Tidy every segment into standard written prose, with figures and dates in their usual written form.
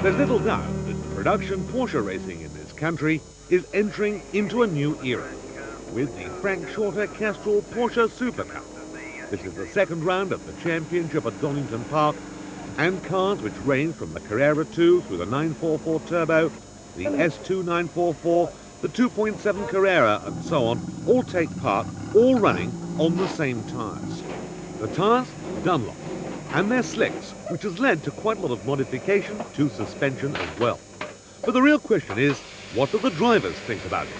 There's little doubt that production Porsche racing in this country is entering into a new era with the Frank Shorter Castrol Porsche Supercup. This is the second round of the championship at Donington Park, and cars which range from the Carrera 2 through the 944 Turbo, the S2 944, the 2.7 Carrera and so on, all take part, all running on the same tyres. The tyres, Dunlop, and they're slicks, which has led to quite a lot of modification to suspension as well. But the real question is, what do the drivers think about it?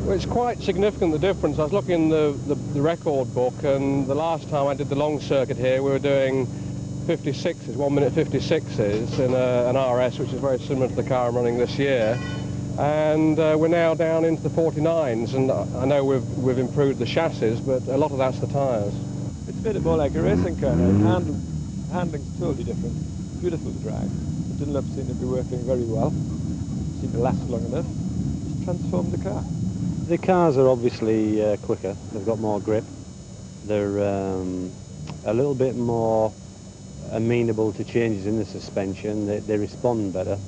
Well, it's quite significant, the difference. I was looking in the record book, and the last time I did the long circuit here, we were doing 56s, 1 minute 56s in an RS, which is very similar to the car I'm running this year. And we're now down into the 49s, and I know we've improved the chassis, but a lot of that's the tyres. It's a bit more like a racing car now. Handling's totally different. Beautiful to drive. The Dunlop seem to be working very well. Seem to last long enough. It's transformed the car. The cars are obviously quicker. They've got more grip. They're a little bit more amenable to changes in the suspension. They respond better.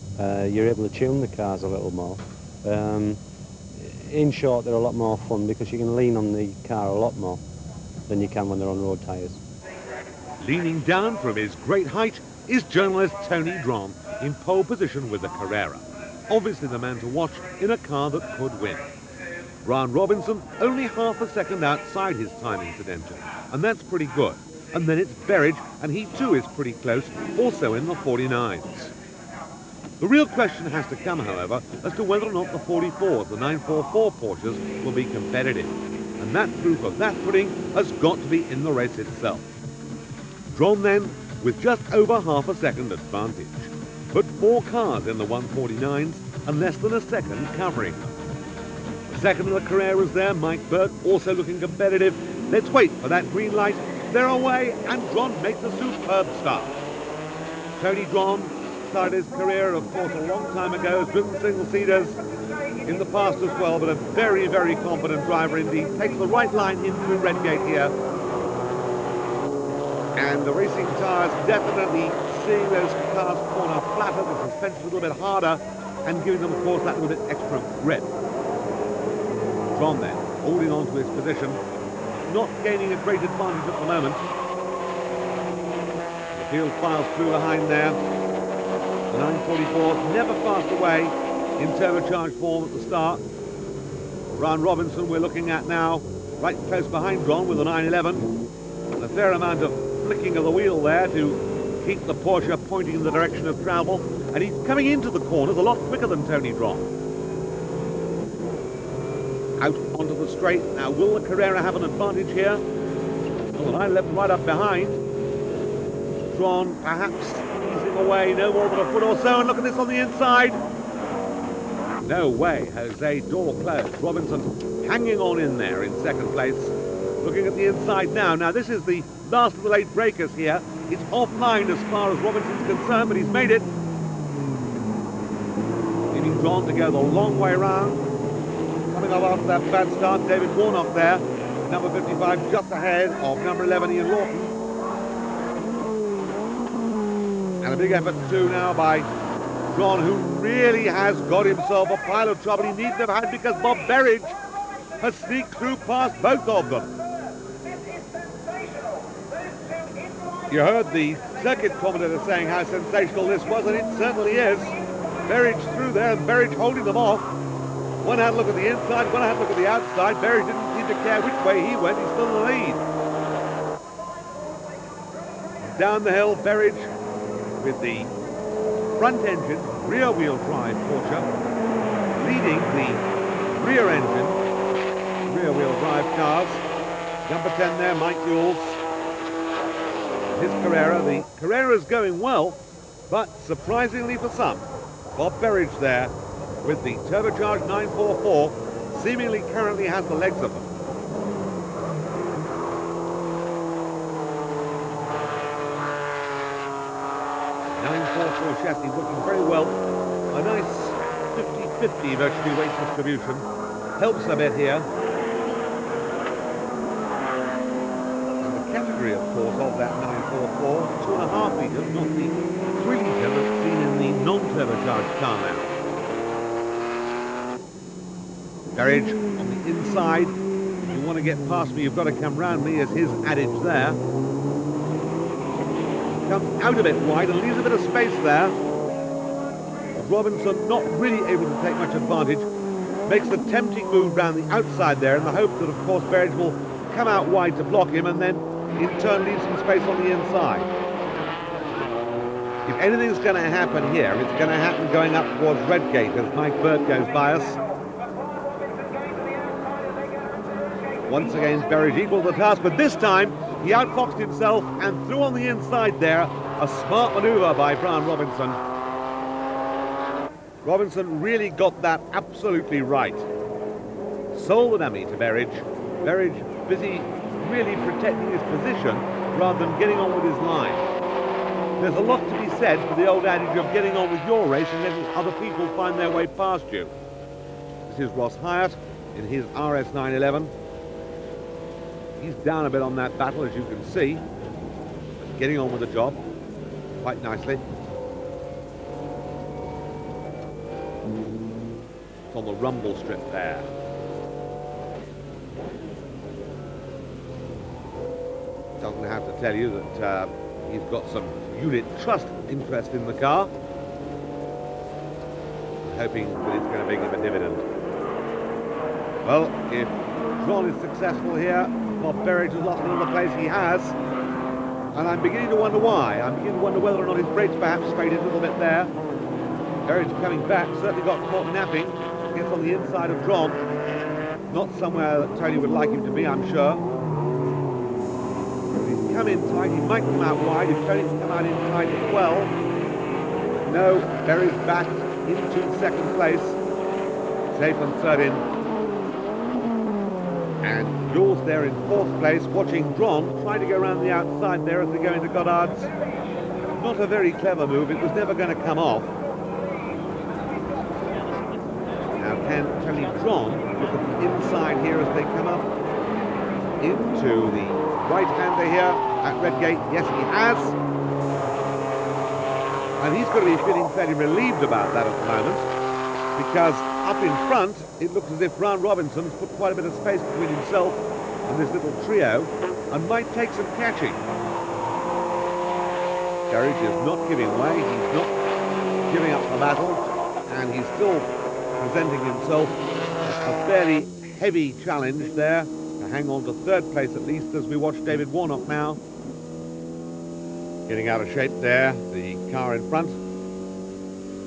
You're able to tune the cars a little more. In short, they're a lot more fun because you can lean on the car a lot more than you can when they're on road tyres. Leaning down from his great height is journalist Tony Dron in pole position with the Carrera. Obviously the man to watch in a car that could win. Brian Robinson only half a second outside his time incidentally, and that's pretty good. And then it's Berridge, and he too is pretty close, also in the 49s. The real question has to come, however, as to whether or not the 44s, the 944 Porsches, will be competitive. And that proof of that pudding has got to be in the race itself. Drawn then with just over half a second advantage. But 4 cars in the 149s and less than a second covering them. The second of the Carreras there, Mike Burke, also looking competitive. Let's wait for that green light. They're away, and Dron makes a superb start. Tony Dron started his career, of course, a long time ago, has driven single-seaters in the past as well, but a very, very competent driver indeed. Takes the right line in through Redgate here. And the racing tyres definitely seeing those cars corner flatter, the suspension a little bit harder, and giving them, of course, that little bit extra grip. Dron then, holding on to his position, not gaining a great advantage at the moment. The field files through behind there. The 944 never fast away in turbocharged form at the start. Brian Robinson we're looking at now, right close behind Dron with the 911. And a fair amount of flicking of the wheel there to keep the Porsche pointing in the direction of travel. And he's coming into the corners a lot quicker than Tony Dron. Out onto the straight. Now, will the Carrera have an advantage here? Well, the 911 right up behind. Dron perhaps easing away, no more than a foot or so. And look at this on the inside. No way, Jose, door closed. Robinson hanging on in there in second place. Looking at the inside now. Now, this is the last of the late breakers here. It's offline as far as Robinson's concerned, but he's made it. Leaving Dron to go the long way round. Coming up after that bad start, David Warnock there, number 55 just ahead of number 11 Ian Lawton. And a big effort too now by Dron, who really has got himself a pile of trouble he needn't have had because Bob Berridge has sneaked through past both of them. You heard the circuit commentator saying how sensational this was, and it certainly is. Berridge through there, and Berridge holding them off. One had a look at the inside, one had a look at the outside. Berridge didn't seem to care which way he went, he's still in the lead. Down the hill, Berridge with the front engine, rear wheel drive Porsche, leading the rear engine, rear wheel drive cars. Number 10 there, Mike Yules. His Carrera, the Carrera's going well, but surprisingly for some, Bob Berridge there, with the turbocharged 944, seemingly currently has the legs of them. 944 chassis looking very well. A nice 50-50 virtually weight distribution. Helps a bit here. And the category, of course, of that 944, 2.5 litres, not the 3 litre that's seen in the non-turbocharged car now. Berridge on the inside. If you want to get past me, you've got to come round me, is his adage there. Comes out a bit wide and leaves a bit of space there. Robinson not really able to take much advantage. Makes the tempting move round the outside there in the hope that, of course, Berridge will come out wide to block him and then in turn leave some space on the inside. If anything's going to happen here, it's going to happen going up towards Redgate as Mike Burt goes by us. Once again, Berridge equal the task, but this time he outfoxed himself and threw on the inside there. A smart manoeuvre by Brian Robinson. Robinson really got that absolutely right. Sold the dummy to Berridge. Berridge busy really protecting his position rather than getting on with his line. There's a lot to be said for the old adage of getting on with your race and letting other people find their way past you. This is Ross Hyatt in his RS 911. He's down a bit on that battle, as you can see, but getting on with the job quite nicely. It's on the rumble strip there. Doesn't have to tell you that he's got some unit trust interest in the car. Hoping that it's going to bring him a dividend. Well, if John is successful here, Bob Berridge has lost another place he has. And I'm beginning to wonder why. I'm beginning to wonder whether or not his brakes perhaps faded a little bit there. Berridge coming back, certainly got caught napping. Gets on the inside of John. Not somewhere that Tony would like him to be, I'm sure. If he's come in tight, he might come out wide. If Tony can come out in tight as well. No, Berridge back into second place. Safe and certain. And Jules there in fourth place, watching John trying to go around the outside there as they go into Goddard's. Not a very clever move. It was never going to come off. Now can Tony John look at the inside here as they come up into the right-hander here at Redgate? Yes, he has. And he's going to be feeling fairly relieved about that at the moment, because up in front, it looks as if Brian Robinson's put quite a bit of space between himself and this little trio and might take some catching. Berridge is not giving way, he's not giving up the battle, and he's still presenting himself a fairly heavy challenge there to hang on to third place at least, as we watch David Warnock now. Getting out of shape there, the car in front.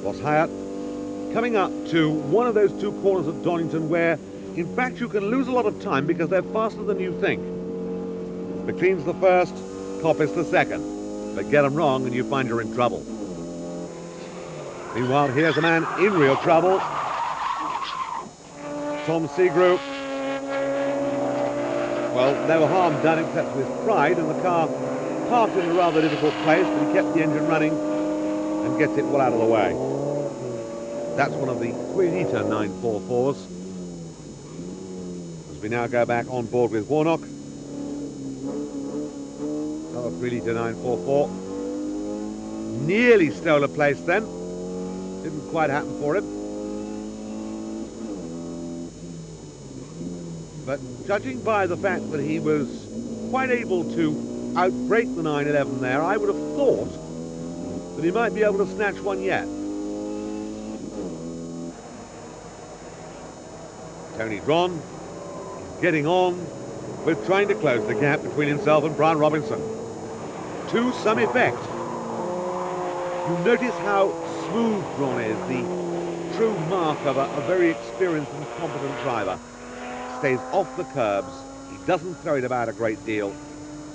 Ross Hyatt coming up to one of those two corners at Donington where, in fact, you can lose a lot of time because they're faster than you think. McLean's the first, Coppice the second. But get them wrong and you find you're in trouble. Meanwhile, here's a man in real trouble. Tom Seagrove. Well, no harm done except with pride, and the car parked in a rather difficult place, but he kept the engine running and gets it well out of the way. That's one of the 3-litre 944s. As we now go back on board with Warnock. Another 3-litre 944. Nearly stole a place then. Didn't quite happen for him. But judging by the fact that he was quite able to outbrake the 911 there, I would have thought that he might be able to snatch one yet. Tony Dron is getting on with trying to close the gap between himself and Brian Robinson. To some effect. You notice how smooth Dron is, the true mark of a very experienced and competent driver. Stays off the curbs, he doesn't throw it about a great deal,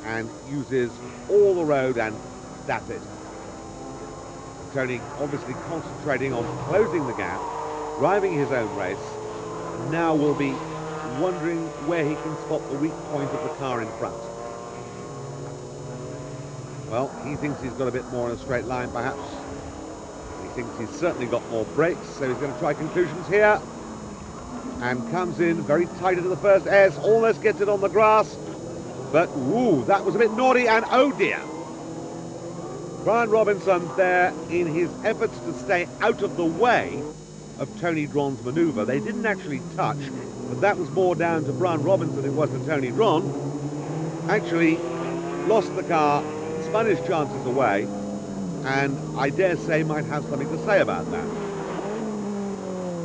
and uses all the road, and that's it. Tony obviously concentrating on closing the gap, driving his own race, now will be wondering where he can spot the weak point of the car in front. Well, he thinks he's got a bit more in a straight line, perhaps. He thinks he's certainly got more brakes, so he's going to try conclusions here. And comes in very tight into the first S, almost gets it on the grass. But, ooh, that was a bit naughty, and oh dear. Brian Robinson there in his efforts to stay out of the way of Tony Dron's manoeuvre. They didn't actually touch, but that was more down to Brian Robinson than it was to Tony Dron. Actually lost the car, spun his chances away, and I dare say might have something to say about that.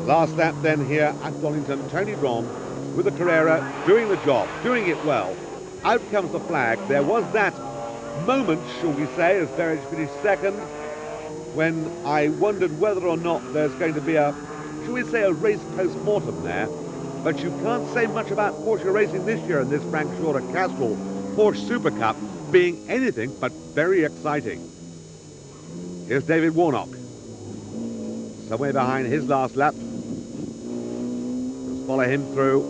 Last lap then here at Donington, Tony Dron with the Carrera doing the job, doing it well. Out comes the flag. There was that moment, shall we say, as Berridge finished second, when I wondered whether or not there's going to be a, shall we say, a race post-mortem there. But you can't say much about Porsche racing this year in this Frank Shorter Castrol Porsche Supercup being anything but very exciting. Here's David Warnock, somewhere behind his last lap. Let's follow him through.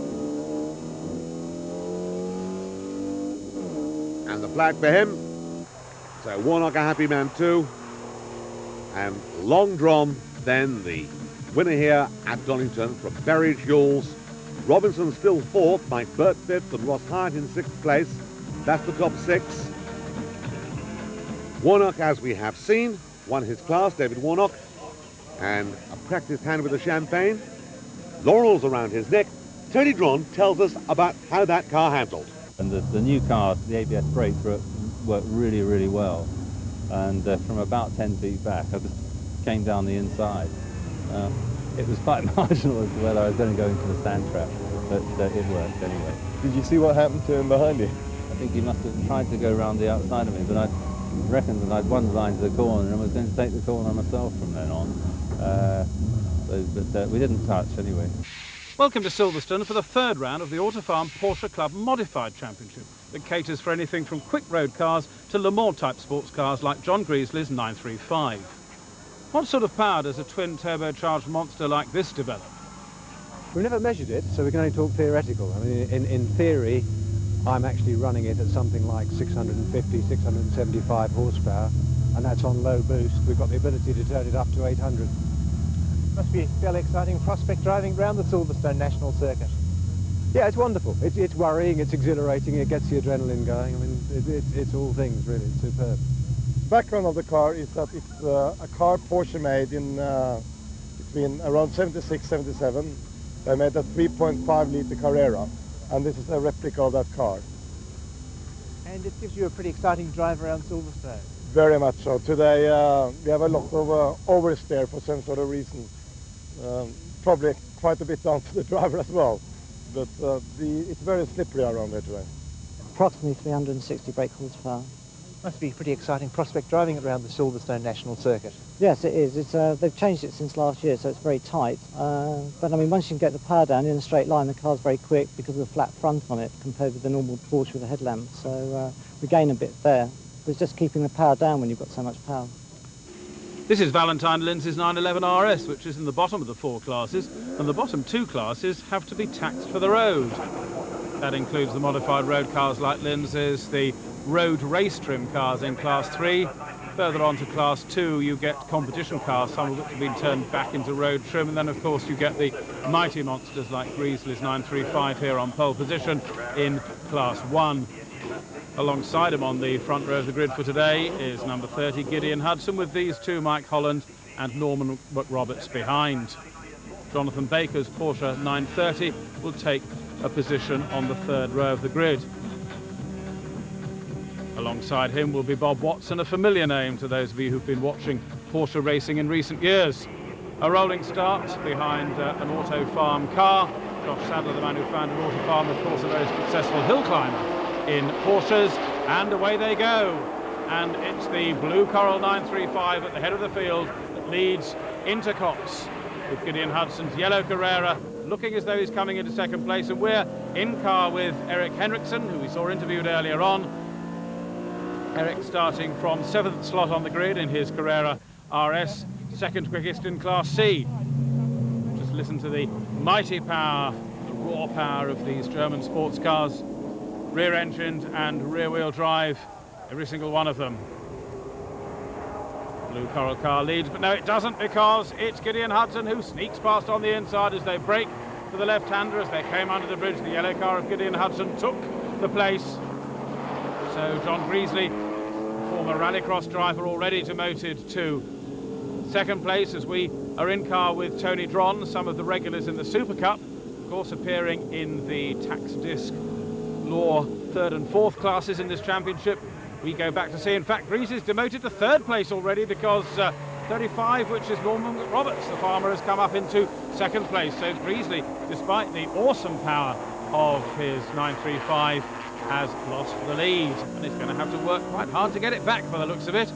And the flag for him. So Warnock a happy man too. And Long Dron then the winner here at Donington from Berridge, Yules. Robinson still fourth, Mike Burt fifth, and Ross Hyatt in sixth place. That's the top six. Warnock, as we have seen, won his class, David Warnock, and a practice hand with the champagne. Laurels around his neck. Tony Dron tells us about how that car handled. And the new car, the ABS brakes worked really, really well. And from about 10 feet back, I just came down the inside. It was quite marginal as to whether I was going to go into the sand trap, but it worked anyway. Did you see what happened to him behind you? I think he must have tried to go around the outside of me, but I reckoned that I'd won the line to the corner and was going to take the corner myself from then on. But we didn't touch anyway. Welcome to Silverstone for the third round of the Autofarm Porsche Club Modified Championship that caters for anything from quick road cars to Le Mans type sports cars like John Greasley's 935. What sort of power does a twin turbocharged monster like this develop? We've never measured it, so we can only talk theoretical. I mean, in theory, I'm actually running it at something like 650, 675 horsepower, and that's on low boost. We've got the ability to turn it up to 800. Must be fairly exciting prospect driving around the Silverstone National Circuit. Yeah, it's wonderful. It's worrying, it's exhilarating, it gets the adrenaline going. I mean, it's all things, really. It's superb. Background of the car is that it's a car Porsche made in between around 76, 77. They made a 3.5 litre Carrera, and this is a replica of that car. And it gives you a pretty exciting drive around Silverstone. Very much so. Today we have a lot of oversteer for some sort of reason. Probably quite a bit down to the driver as well. But it's very slippery around here today. Approximately 360 brake horsepower. Must be pretty exciting prospect driving around the Silverstone National Circuit. Yes, it is. They've changed it since last year, so it's very tight. But I mean, once you can get the power down in a straight line, the car's very quick because of the flat front on it compared with the normal Porsche with a headlamp. So we gain a bit there. But it's just keeping the power down when you've got so much power. This is Valentine Lindsay's 911 RS, which is in the bottom of the four classes, and the bottom two classes have to be taxed for the road. That includes the modified road cars like Lindsay's, the road race trim cars in Class 3. Further on to Class 2, you get competition cars, some of which have been turned back into road trim, and then of course you get the mighty monsters like Greasley's 935 here on pole position in Class 1. Alongside him on the front row of the grid for today is number 30 Gideon Hudson, with these two, Mike Holland and Norman McRoberts, behind. Jonathan Baker's Porsche 930 will take a position on the third row of the grid. Alongside him will be Bob Watson, a familiar name to those of you who've been watching Porsche racing in recent years. A rolling start behind an Autofarm car. Josh Sadler, the man who founded Autofarm, of course a very successful hill climber in Porsches, and away they go. And it's the blue Coral 935 at the head of the field that leads into Cox, with Gideon Hudson's yellow Carrera looking as though he's coming into second place, and we're in car with Eric Henriksen, who we saw interviewed earlier on. Eric starting from 7th slot on the grid in his Carrera RS, second quickest in Class C. Just listen to the mighty power, the raw power of these German sports cars. Rear-engined and rear-wheel drive, every single one of them. Blue Coral car leads, but no it doesn't, because it's Gideon Hudson who sneaks past on the inside as they brake for the left-hander as they came under the bridge. The yellow car of Gideon Hudson took the place. So John Greasley, former rallycross driver, already demoted to second place, as we are in car with Tony Dron, some of the regulars in the Supercup, of course appearing in the tax disc law third and fourth classes in this championship. We go back to see, in fact, Greasley's demoted to third place already, because 35, which is Norman Roberts, the farmer, has come up into second place. So Greasley, despite the awesome power of his 935, has lost the lead, and he's going to have to work quite hard to get it back by the looks of it.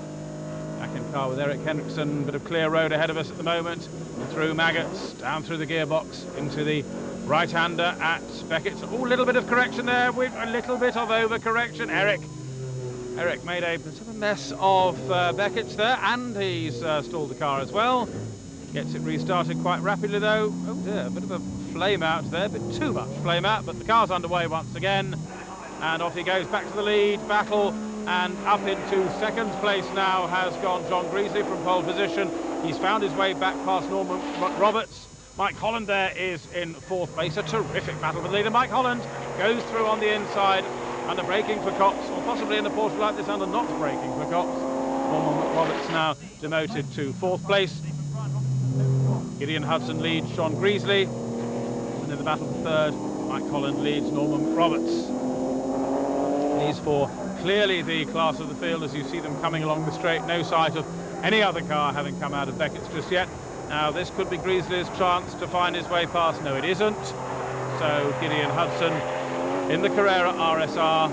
Back in car with Eric Hendrickson, bit of clear road ahead of us at the moment, through Maggots, down through the gearbox, into the right-hander at Beckett's. Oh, a little bit of correction there, with a little bit of over-correction. Eric made a bit of a mess of Beckett's there, and he's stalled the car as well. Gets it restarted quite rapidly though. Oh dear, a bit of a flame out there, a bit too much flame out, but the car's underway once again. And off he goes back to the lead battle, and up into second place now has gone John Greasley from pole position. He's found his way back past Norman Roberts. Mike Holland there is in fourth place. A terrific battle with leader. Mike Holland goes through on the inside, under braking for Cox, or possibly in a Porsche like this under not braking for Cox. Norman Roberts now demoted to fourth place. Gideon Hudson leads John Greasley, and in the battle for third, Mike Holland leads Norman Roberts. These four clearly the class of the field as you see them coming along the straight. No sight of any other car having come out of Beckett's just yet. Now this could be Greasley's chance to find his way past. No, it isn't. So Gideon Hudson in the Carrera RSR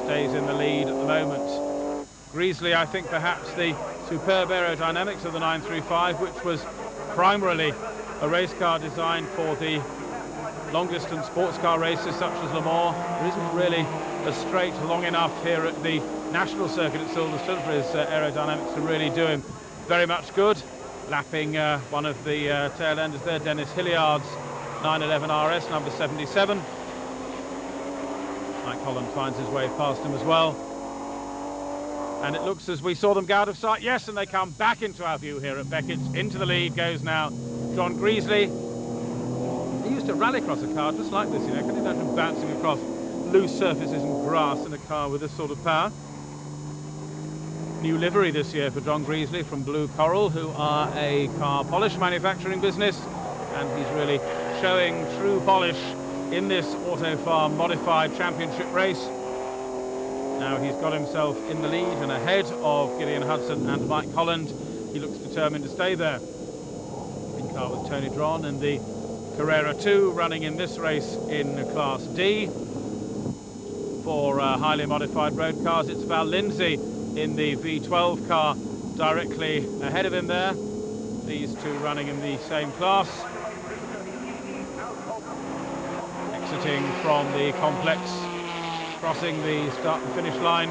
stays in the lead at the moment. Greasley, I think perhaps the superb aerodynamics of the 935, which was primarily a race car designed for the long-distance sports car races such as Le Mans. There isn't really a straight long enough here at the national circuit at Silverstone for his aerodynamics to really do him very much good. Lapping one of the tail enders there, Dennis Hilliard's 911 RS number 77. Mike Holland finds his way past him as well. And it looks as we saw them go out of sight. Yes, and they come back into our view here at Beckett's. Into the lead goes now John Greasley. He used to rallycross a car just like this, you know. Can you imagine bouncing across loose surfaces and grass in a car with this sort of power? New livery this year for John Greasley from Blue Coral, who are a car polish manufacturing business, and he's really showing true polish in this Auto Farm modified championship race. Now he's got himself in the lead and ahead of Gideon Hudson and Mike Holland. He looks determined to stay there. In car with Tony Dron in the Carrera 2, running in this race in Class D. For highly modified road cars, it's Val Lindsay in the V12 car directly ahead of him there. These two running in the same class. Exiting from the complex, crossing the start and finish line.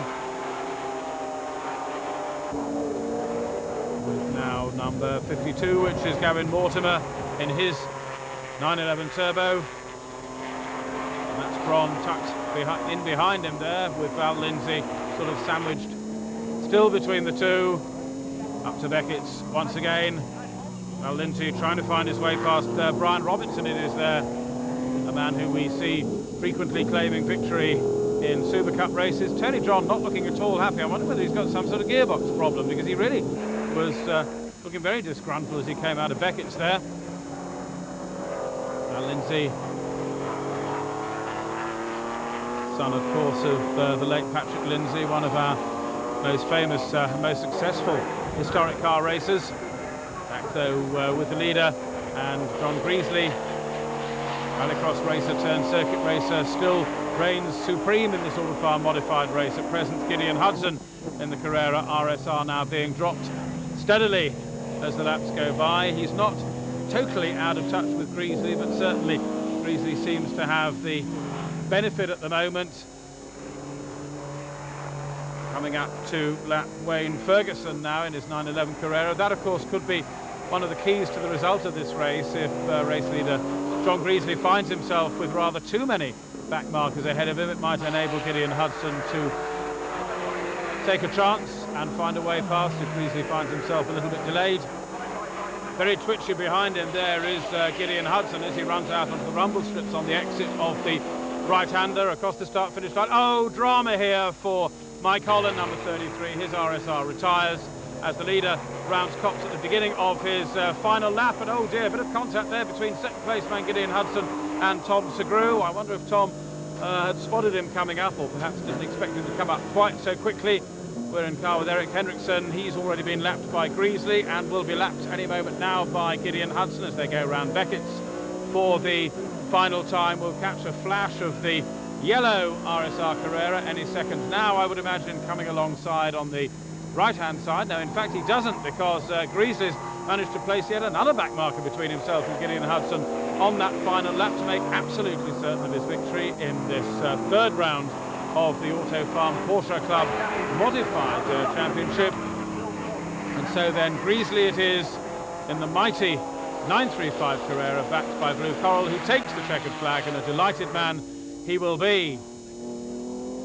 With now number 52, which is Gavin Mortimer in his 911 Turbo. And that's Dron tucked in behind him there, with Val Lindsay sort of sandwiched still between the two. Up to Beckett's once again. Val Lindsay trying to find his way past Brian Robinson, it is there. A man who we see frequently claiming victory in Supercup races. Tony Dron not looking at all happy. I wonder whether he's got some sort of gearbox problem, because he really was looking very disgruntled as he came out of Beckett's there. Val Lindsay, son of course of the late Patrick Lindsay, one of our most famous, most successful historic car racers. Back though with the leader, and John Greasley, rallycross racer turned circuit racer, still reigns supreme in this Auto Farm modified race at present. Gideon Hudson in the Carrera RSR now being dropped steadily as the laps go by. He's not totally out of touch with Greasley, but certainly Greasley seems to have the benefit at the moment. Coming up to lap Wayne Ferguson now in his 911 Carrera. That of course could be one of the keys to the result of this race if race leader John Greasley finds himself with rather too many back markers ahead of him. It might enable Gideon Hudson to take a chance and find a way past if Greasley finds himself a little bit delayed. Very twitchy behind him there is Gideon Hudson as he runs out onto the rumble strips on the exit of the right-hander across the start-finish line. Oh, drama here for Mike Holland, number 33, his RSR retires as the leader rounds Copse at the beginning of his final lap. And oh dear, a bit of contact there between second place man Gideon Hudson and Tom Segru. I wonder if Tom had spotted him coming up, or perhaps didn't expect him to come up quite so quickly. We're in car with Eric Henriksen. He's already been lapped by Greasley and will be lapped any moment now by Gideon Hudson as they go round Beckett's for the final time. We'll catch a flash of the yellow RSR Carrera any second now, I would imagine, coming alongside on the right-hand side. No, in fact, he doesn't, because Greasley's managed to place yet another back marker between himself and Gideon Hudson on that final lap to make absolutely certain of his victory in this third round of the Auto Farm Porsche Club Modified Championship. And so then Greasley it is in the mighty 935 Carrera, backed by Blue Coral, who takes the checkered flag, and a delighted man he will be.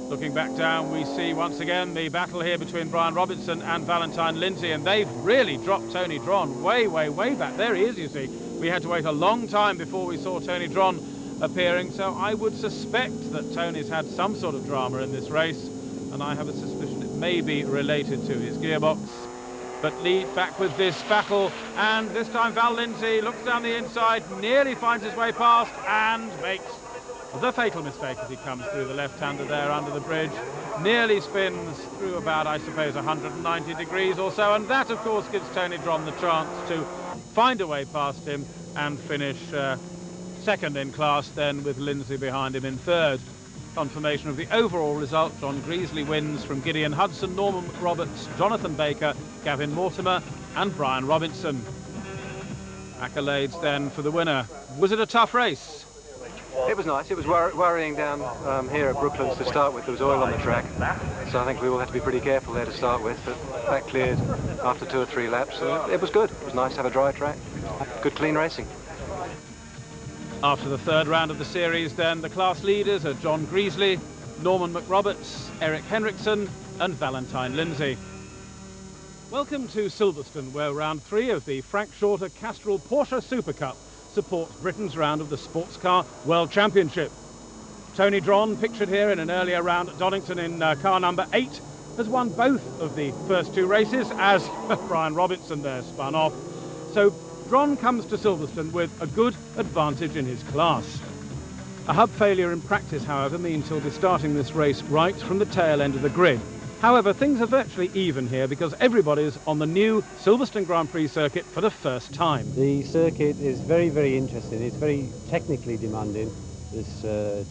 Looking back down, we see once again the battle here between Brian Robinson and Valentine Lindsay, and they've really dropped Tony Dron way, way, way back. There he is, you see. We had to wait a long time before we saw Tony Dron appearing, so I would suspect that Tony's had some sort of drama in this race, and I have a suspicion it may be related to his gearbox. But lead back with this battle, and this time Val Lindsay looks down the inside, nearly finds his way past, and makes the fatal mistake as he comes through the left-hander there under the bridge. Nearly spins through about, I suppose, 190 degrees or so, and that, of course, gives Tony Dron the chance to find a way past him and finish second in class then, with Lindsay behind him in third. Confirmation of the overall result: John Greasley wins from Gideon Hudson, Norman Roberts, Jonathan Baker, Gavin Mortimer and Brian Robinson. Accolades then for the winner. Was it a tough race? It was nice. It was worrying down here at Brooklands to start with. There was oil on the track, so I think we all had to be pretty careful there to start with, but that cleared after 2 or 3 laps. So it was good. It was nice to have a dry track. Good clean racing. After the third round of the series then, the class leaders are John Greasley, Norman McRoberts, Eric Henriksen and Valentine Lindsay. Welcome to Silverstone, where round 3 of the Frank Shorter Castrol Porsche Supercup supports Britain's round of the Sports Car World Championship. Tony Dron, pictured here in an earlier round at Donington in car number 8, has won both of the first 2 races, as Brian Robinson there spun off. So Dron comes to Silverstone with a good advantage in his class. A hub failure in practice, however, means he'll be starting this race right from the tail end of the grid. However, things are virtually even here because everybody's on the new Silverstone Grand Prix circuit for the first time. The circuit is very, very interesting. It's very technically demanding. There's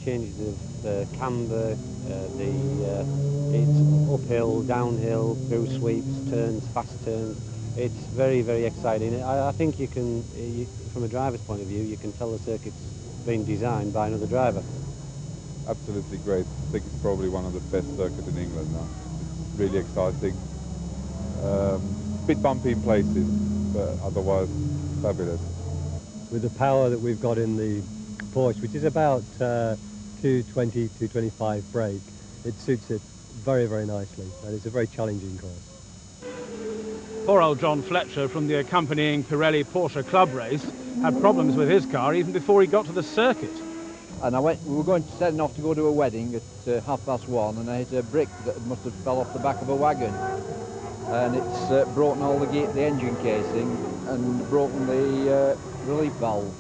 changes of camber, it's uphill, downhill, through sweeps, turns, fast turns. It's very, very exciting. I think you can, from a driver's point of view, you can tell the circuit's been designed by another driver. Absolutely great. I think it's probably one of the best circuits in England now. It's really exciting. Bit bumpy in places, but otherwise fabulous. With the power that we've got in the Porsche, which is about 220, 225 brake, it suits it very, very nicely, and it's a very challenging course. Poor old John Fletcher from the accompanying Pirelli Porsche Club race had problems with his car even before he got to the circuit. And we were setting off to go to a wedding at 1:30, and I hit a brick that must have fell off the back of a wagon. And it's broken all the engine casing and broken the relief valve.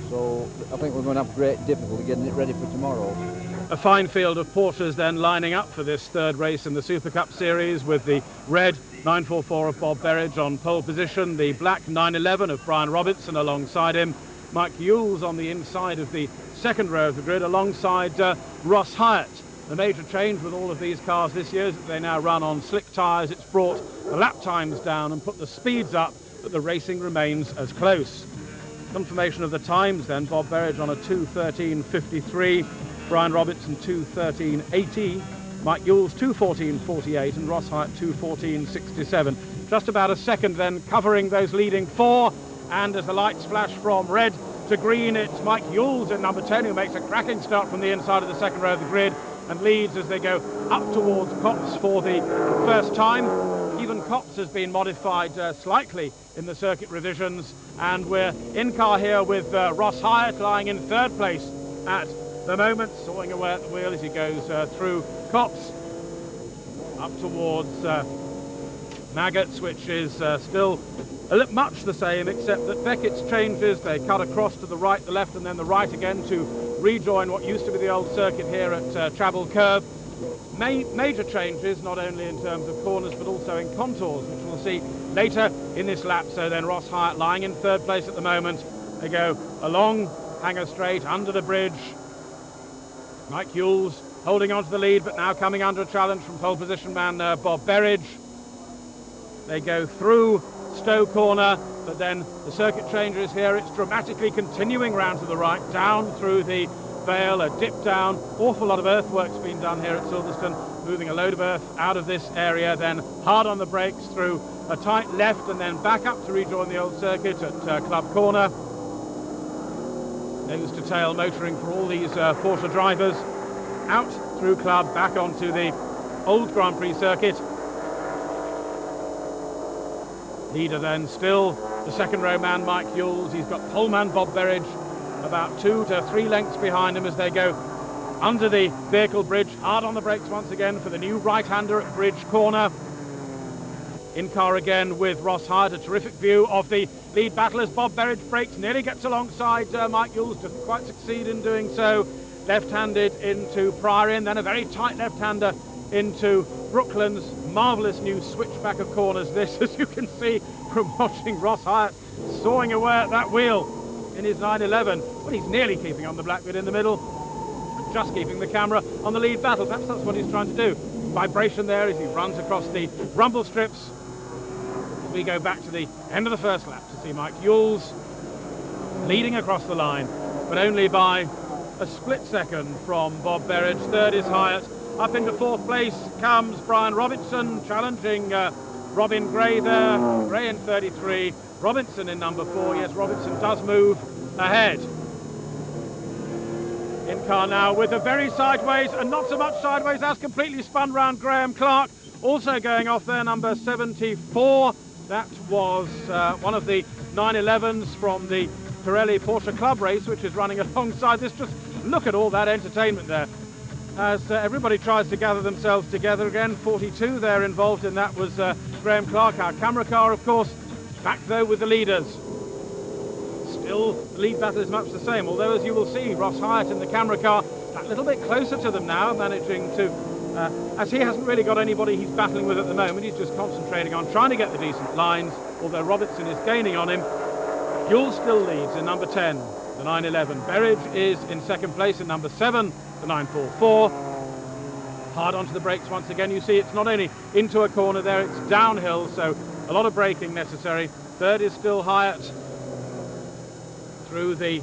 So I think we're going to have great difficulty getting it ready for tomorrow. A fine field of Porsches then lining up for this third race in the Super Cup series, with the red 944 of Bob Berridge on pole position, the black 911 of Brian Robinson alongside him, Mike Yules on the inside of the second row of the grid alongside Ross Hyatt. The major change with all of these cars this year is that they now run on slick tyres. It's brought the lap times down and put the speeds up, but the racing remains as close. Confirmation of the times then: Bob Berridge on a 2:13.53, Brian Robinson 2:13.80, Mike Yules 2:14.48 and Ross Hyatt 2:14.67. Just about a second then covering those leading 4, and as the lights flash from red to green, it's Mike Yules in number 10 who makes a cracking start from the inside of the second row of the grid and leads as they go up towards Copse for the first time. Even Copse has been modified slightly in the circuit revisions, and we're in car here with Ross Hyatt lying in third place at the moment, sawing away at the wheel as he goes through Copse. up towards Maggots, which is still much the same, except that Beckett's changes. They cut across to the right, the left, and then the right again to rejoin what used to be the old circuit here at Chapel Curve. Major changes, not only in terms of corners, but also in contours, which we'll see later in this lap. So then Ross Hyatt lying in third place at the moment. They go along Hanger Straight, under the bridge. Mike Hewells holding on to the lead, but now coming under a challenge from pole position man Bob Berridge. They go through Stowe Corner, but then the circuit changer is here. It's dramatically continuing round to the right, down through the Vale, a dip down. Awful lot of earthworks being done here at Silverstone, moving a load of earth out of this area, then hard on the brakes through a tight left and then back up to rejoin the old circuit at Club Corner. Nose to tail motoring for all these Porsche drivers. Out through Club, back onto the old Grand Prix circuit. Leader then still the second row man Mike Hewells. He's got poleman Bob Berridge about 2 to 3 lengths behind him as they go under the vehicle bridge. Hard on the brakes once again for the new right-hander at Bridge Corner. In car again with Ross Hyatt. A terrific view of the lead battle as Bob Berridge brakes, nearly gets alongside Mike Hewells, doesn't quite succeed in doing so. Left-handed into Priory, and then a very tight left-hander into Brooklands. Marvellous new switchback of corners this, as you can see from watching Ross Hyatt sawing away at that wheel in his 911. But he's nearly keeping on the black bit in the middle, just keeping the camera on the lead battle. Perhaps that's what he's trying to do. Vibration there as he runs across the rumble strips. We go back to the end of the first lap to see Mike Hewells leading across the line, but only by a split second from Bob Berridge. Third is Hyatt. Up into fourth place comes Brian Robinson, challenging Robin Gray there. Gray in 33, Robinson in number 4. Yes, Robinson does move ahead. In car now with a very sideways, and not so much sideways as completely spun round Graham Clark. Also going off there, number 74. That was one of the 911s from the Pirelli Porsche Club race, which is running alongside this. Just look at all that entertainment there as everybody tries to gather themselves together again. 42 there involved, and that was Graham Clark, our camera car, of course. Back though with the leaders. Still, the lead battle is much the same, although as you will see, Ross Hyatt in the camera car that little bit closer to them now, managing to, as he hasn't really got anybody he's battling with at the moment, he's just concentrating on trying to get the decent lines, although Robertson is gaining on him. Hewells still leads in number 10, the 911. Berridge is in second place in number 7, the 944. Hard onto the brakes once again. You see it's not only into a corner there, it's downhill, so a lot of braking necessary. Third is still Hyatt. Through the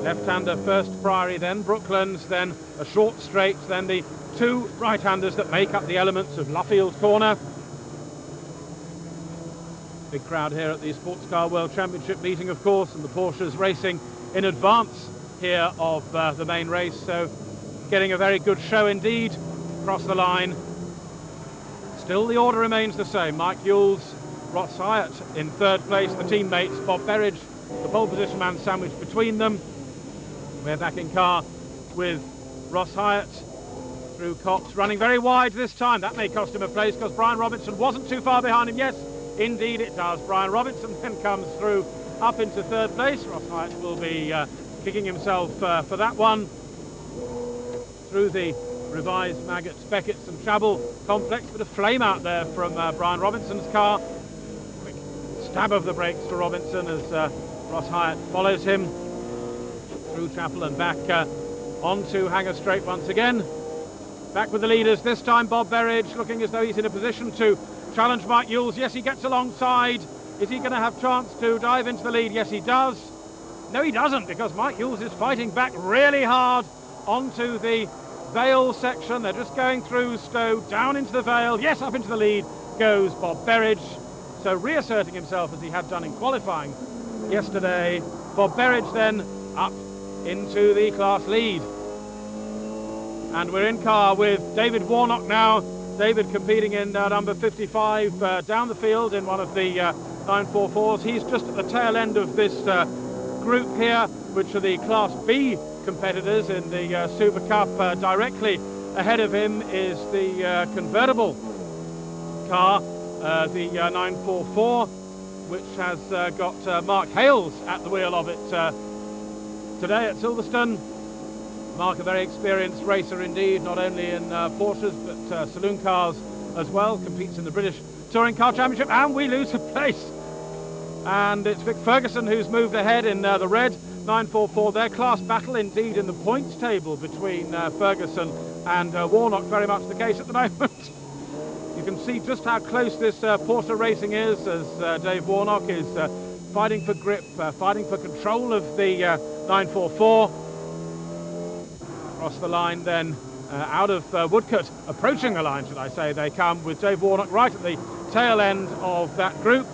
left-hander, first Priory, then Brooklands, then a short straight, then the 2 right-handers that make up the elements of Luffield Corner. Big crowd here at the Sports Car World Championship meeting, of course, and the Porsches racing in advance here of the main race, so getting a very good show indeed across the line. Still the order remains the same. Mike Hewells, Ross Hyatt in third place, the teammates Bob Berridge, the pole position man sandwiched between them. We're back in car with Ross Hyatt through Cox, running very wide this time. That may cost him a place because Brian Robinson wasn't too far behind him. Yes, indeed it does. Brian Robinson then comes through up into third place. Ross Hyatt will be kicking himself for that one. Through the revised Maggots, Beckett's and Chabble complex. Bit of flame out there from Brian Robinson's car. Quick stab of the brakes for Robinson as Ross Hyatt follows him through Chapel and back onto Hanger Straight once again. Back with the leaders, this time Bob Berridge looking as though he's in a position to challenge Mike Hewells. Yes, he gets alongside. Is he going to have chance to dive into the lead? Yes, he does. No, he doesn't, because Mike Hewells is fighting back really hard onto the Vale section. They're just going through Stowe, down into the Vale. Yes, up into the lead goes Bob Berridge. So reasserting himself as he had done in qualifying yesterday. Bob Berridge then up into the class lead. And we're in car with David Warnock now. David competing in number 55 down the field in one of the 944s. He's just at the tail end of this group here, which are the Class B competitors in the Supercup, directly Ahead of him is the convertible car, the 944, which has got Mark Hales at the wheel of it today at Silverstone. Mark, a very experienced racer indeed, not only in Porsches but saloon cars as well, competes in the British Touring Car Championship, and we lose a place. And it's Vic Ferguson who's moved ahead in the red 944. Their class battle indeed in the points table between Ferguson and Warnock, very much the case at the moment. You can see just how close this Porsche racing is as Dave Warnock is fighting for grip, fighting for control of the 944. Across the line then, out of Woodcote, approaching the line should I say, they come with Dave Warnock right at the tail end of that group.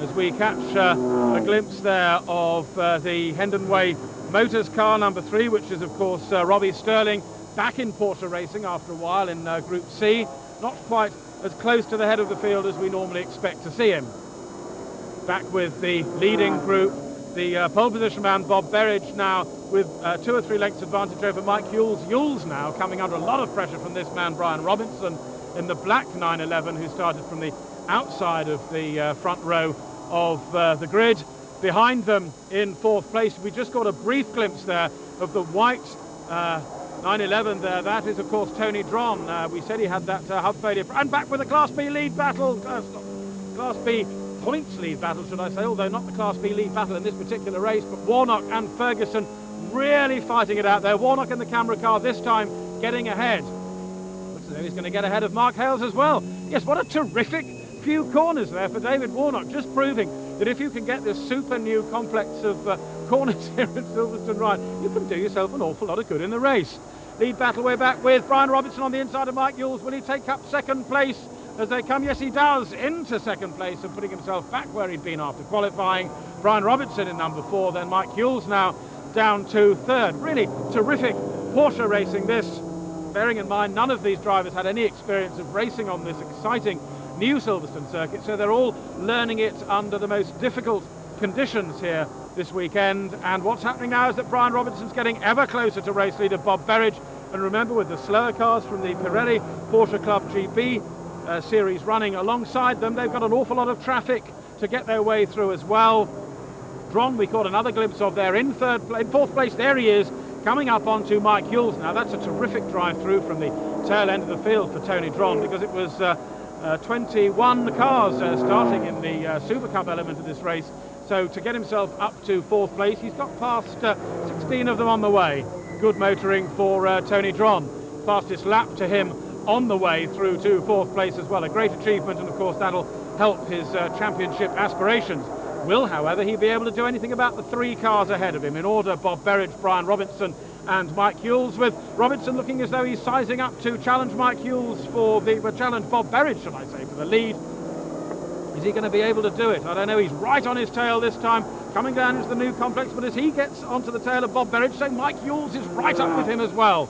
As we catch a glimpse there of the Hendon Way Motors car number 3, which is of course Robbie Sterling, back in Porsche racing after a while in Group C. Not quite as close to the head of the field as we normally expect to see him. Back with the leading group, the pole position man Bob Berridge now with 2 or 3 lengths advantage over Mike Yules. Yules now coming under a lot of pressure from this man Brian Robinson in the black 911, who started from the outside of the front row of the grid. Behind them in 4th place, we just got a brief glimpse there of the white 911 there. That is of course Tony Dron. We said he had that hub failure, and back with the Class B lead battle, Class B points lead battle should I say, although not the Class B lead battle in this particular race, but Warnock and Ferguson really fighting it out there. Warnock in the camera car this time getting ahead. Looks as though he's going to get ahead of Mark Hales as well. Yes, what a terrific few corners there for David Warnock, just proving that if you can get this super new complex of corners here at Silverstone right, you can do yourself an awful lot of good in the race. Lead battle we're back with Brian Robinson on the inside of Mike Yules. Will he take up 2nd place as they come? Yes, he does, into 2nd place and putting himself back where he'd been after qualifying. Brian Robinson in number 4, then Mike Yules now down to 3rd. Really terrific Porsche racing this, bearing in mind none of these drivers had any experience of racing on this exciting new Silverstone circuit, so they're all learning it under the most difficult conditions here this weekend. And what's happening now is that Brian Robinson's getting ever closer to race leader Bob Berridge, and remember, with the slower cars from the Pirelli Porsche Club GP series running alongside them, they've got an awful lot of traffic to get their way through as well. Dron, we caught another glimpse of there in 4th place. There he is, coming up onto Mike Yules. Now that's a terrific drive through from the tail end of the field for Tony Dron, because it was 21 cars starting in the Supercup element of this race. So to get himself up to 4th place, he's got past 16 of them on the way. Good motoring for Tony Dron. Fastest lap to him on the way through to 4th place as well. A great achievement, and of course that'll help his championship aspirations. Will, however, he be able to do anything about the 3 cars ahead of him? In order, Bob Berridge, Brian Robinson and Mike Yules, with Robinson looking as though he's sizing up to challenge Mike Yules for the, challenge Bob Berridge, should I say, for the lead. Is he going to be able to do it? I don't know. He's right on his tail this time, coming down into the new complex, but as he gets onto the tail of Bob Berridge, so Mike Yules is right up with him as well.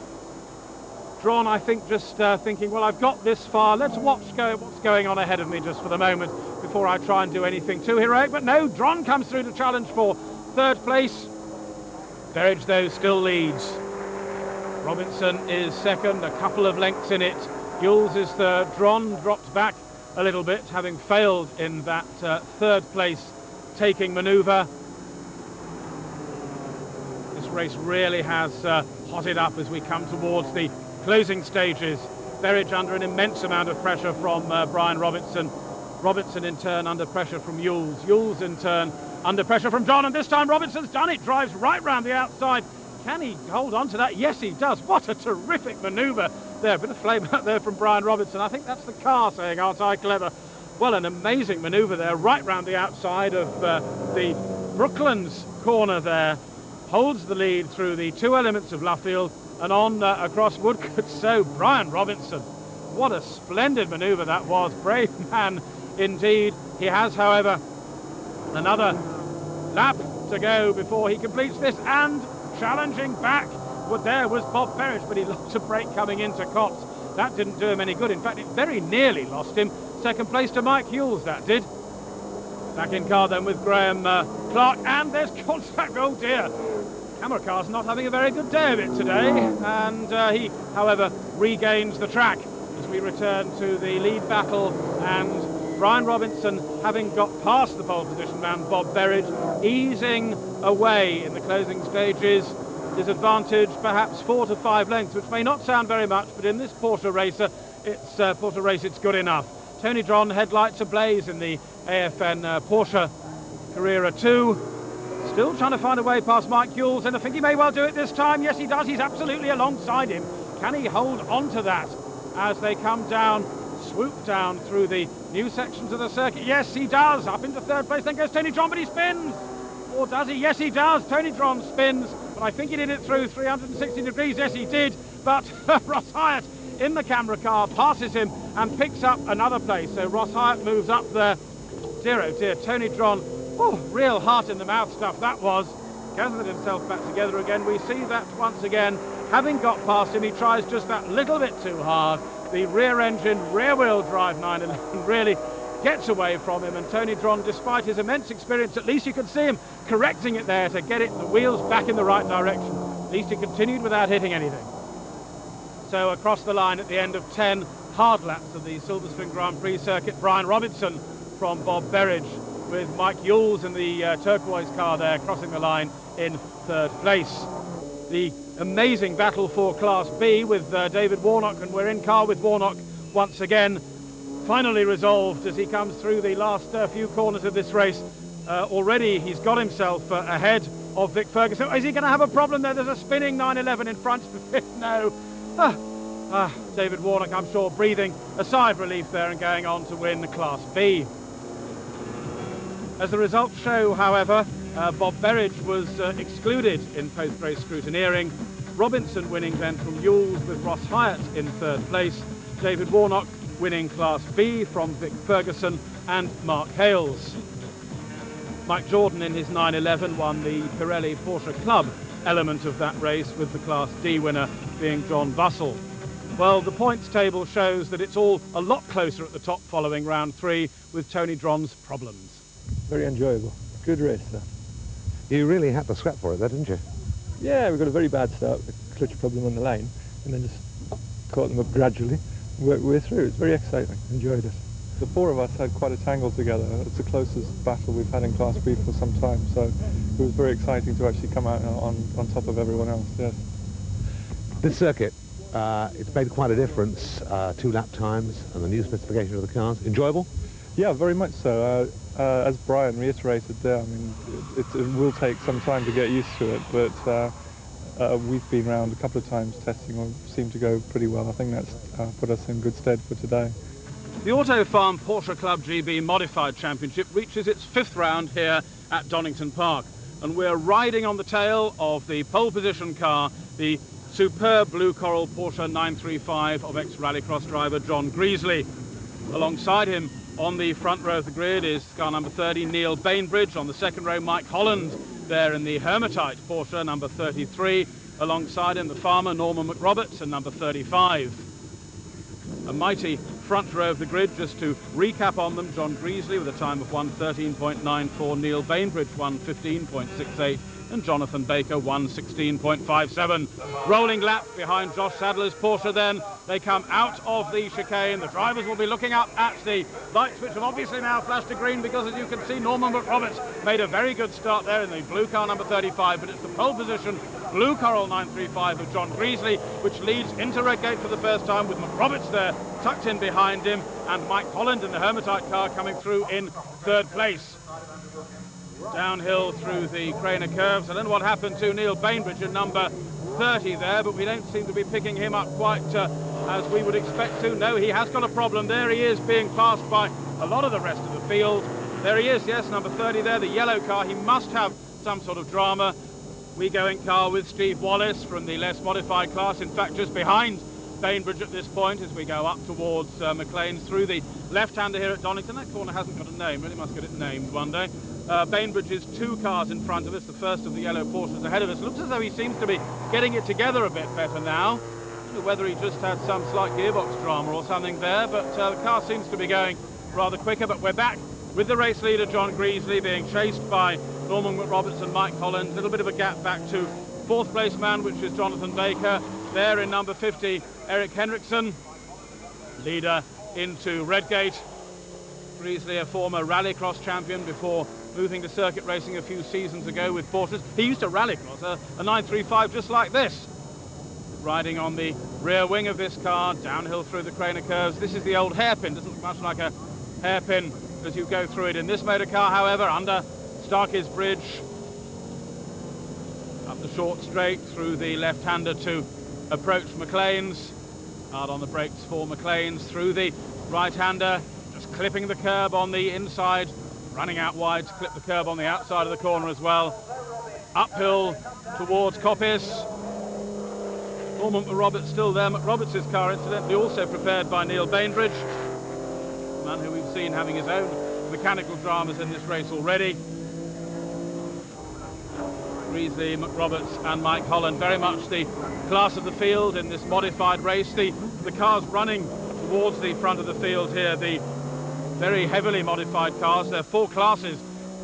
Dron, I think, just thinking, well, I've got this far, let's watch what's going on ahead of me just for the moment before I try and do anything too heroic. But no, Dron comes through to challenge for 3rd place. Berridge, though, still leads. Robinson is 2nd, a couple of lengths in it. Yules is 3rd. Dron dropped back a little bit, having failed in that 3rd place taking manoeuvre. This race really has hotted up as we come towards the closing stages. Berridge under an immense amount of pressure from Brian Robinson. Robinson in turn under pressure from Yules. Yules in turn under pressure from Dron, and this time Robinson's done it. Drives right round the outside. Can he hold on to that? Yes, he does. What a terrific manoeuvre there. A bit of flame out there from Brian Robinson. I think that's the car saying, aren't I clever? Well, an amazing manoeuvre there, right round the outside of the Brooklands corner there. Holds the lead through the 2 elements of Luffield and on across Woodcote. So Brian Robinson, what a splendid manoeuvre that was. Brave man indeed. He has, however, another lap to go before he completes this, and challenging back. Well, there was Bob Berridge, but he lost a break coming into Cots. That didn't do him any good. In fact, it very nearly lost him. 2nd place to Mike Yules, that did. Back in car then with Graham Clark, and there's contact. Oh dear. Camera car's not having a very good day of it today, and he, however, regains the track as we return to the lead battle, and Brian Robinson, having got past the pole position man Bob Berridge, easing away in the closing stages. His advantage perhaps 4 to 5 lengths, which may not sound very much, but in this Porsche race it's good enough. Tony Dron, headlights ablaze in the AFN Porsche Carrera 2. Still trying to find a way past Mike Yules, and I think he may well do it this time. Yes, he does. He's absolutely alongside him. Can he hold on to that as they come down, swoop down through the new sections of the circuit? Yes, he does. Up into third place, then goes Tony Dron, but he spins. Or does he? Yes, he does. Tony Dron spins, but I think he did it through 360 degrees. Yes, he did. But Ross Hyatt in the camera car passes him and picks up another place. So Ross Hyatt moves up there. Dear, oh dear, Tony Dron, oh, real heart in the mouth stuff that was. Gathered himself back together again. We see that once again. Having got past him, he tries just that little bit too hard. The rear engine, rear wheel drive 911 really gets away from him, and Tony Dron, despite his immense experience, at least you could see him correcting it there to get the wheels back in the right direction. At least he continued without hitting anything. So across the line at the end of 10 hard laps of the Silverstone Grand Prix circuit, Brian Robinson from Bob Berridge, with Mike Yules in the turquoise car there crossing the line in third place. The amazing battle for Class B with David Warnock, and we're in car with Warnock once again, finally resolved as he comes through the last few corners of this race. Already he's got himself ahead of Vic Ferguson. Is he going to have a problem there? There's a spinning 911 in front. No. David Warnock, I'm sure, breathing a sigh of relief there and going on to win Class B. As the results show, however, Bob Berridge was excluded in post-race scrutineering. Robinson winning then from Yules with Ross Hyatt in third place. David Warnock winning Class B from Vic Ferguson and Mark Hales. Mike Jordan in his 911 won the Pirelli Porsche Club element of that race, with the Class D winner being John Bussell. Well, the points table shows that it's all a lot closer at the top following round 3 with Tony Dron's problems. Very enjoyable. Good race, though. You really had to sweat for it, though, didn't you? Yeah, we got a very bad start, a clutch problem on the line, and then just caught them up gradually, worked our way through. It's very exciting. Enjoyed it. The four of us had quite a tangle together. It's the closest battle we've had in Class B for some time, so it was very exciting to actually come out on top of everyone else, yes. This circuit, it's made quite a difference, 2 lap times and the new specification of the cars. Enjoyable? Yeah, very much so. As Brian reiterated there, I mean, it will take some time to get used to it, but we've been around a couple of times testing, and seemed to go pretty well. I think that's put us in good stead for today. The Auto Farm Porsche Club GB Modified Championship reaches its 5th round here at Donington Park, and we're riding on the tail of the pole position car, the superb blue coral Porsche 935 of ex-rallycross driver John Greasley. Alongside him on the front row of the grid is car number 30, Neil Bainbridge. On the second row, Mike Holland there in the Hermitite Porsche number 33. Alongside him, the farmer Norman McRoberts and number 35. A mighty front row of the grid, just to recap on them: John Greasley with a time of 1:13.94, Neil Bainbridge 1:15.68, and Jonathan Baker 1:16.57. Rolling lap behind Josh Sadler's Porsche then. They come out of the chicane. The drivers will be looking up at the lights, which have obviously now flashed to green, because as you can see, Norman McRoberts made a very good start there in the blue car number 35, but it's the pole position blue coral 935 of John Greasley which leads into Redgate for the first time, with McRoberts there tucked in behind him, and Mike Holland in the Hermitite car coming through in third place. Downhill through the Craner curves. I don't know what happened to Neil Bainbridge in number 30 there, but we don't seem to be picking him up quite as we would expect to. No, he has got a problem. There he is, being passed by a lot of the rest of the field. There he is, yes, number 30 there, the yellow car. He must have some sort of drama. We go in car with Steve Wallace from the less modified class, in fact just behind Bainbridge at this point as we go up towards McLean's through the left-hander here at Donington. That corner hasn't got a name, really must get it named one day. Bainbridge is 2 cars in front of us, the first of the yellow Porsches ahead of us. Looks as though he seems to be getting it together a bit better now. I don't know whether he just had some slight gearbox drama or something there, but the car seems to be going rather quicker. But we're back with the race leader, John Greasley, being chased by Norman McRoberts and Mike Holland. A little bit of a gap back to fourth place man, which is Jonathan Baker. There in number 50, Eric Henriksen, leader into Redgate. Greasley, a former rallycross champion before moving to circuit racing a few seasons ago with Porsches. He used to rallycross a 935 just like this. Riding on the rear wing of this car, downhill through the Craner curves. This is the old hairpin, doesn't look much like a hairpin as you go through it. In this motor car, however, under Starkey's Bridge, up the short straight through the left-hander to approach McLean's. Hard on the brakes for McLean's through the right-hander, just clipping the curb on the inside, running out wide to clip the curb on the outside of the corner as well. Uphill towards Coppice. Ormond McRoberts still there. McRoberts' car, incidentally, also prepared by Neil Bainbridge, a man who we've seen having his own mechanical dramas in this race already. Greasley, McRoberts and Mike Holland, very much the class of the field in this modified race. The cars running towards the front of the field here, the very heavily modified cars. There are 4 classes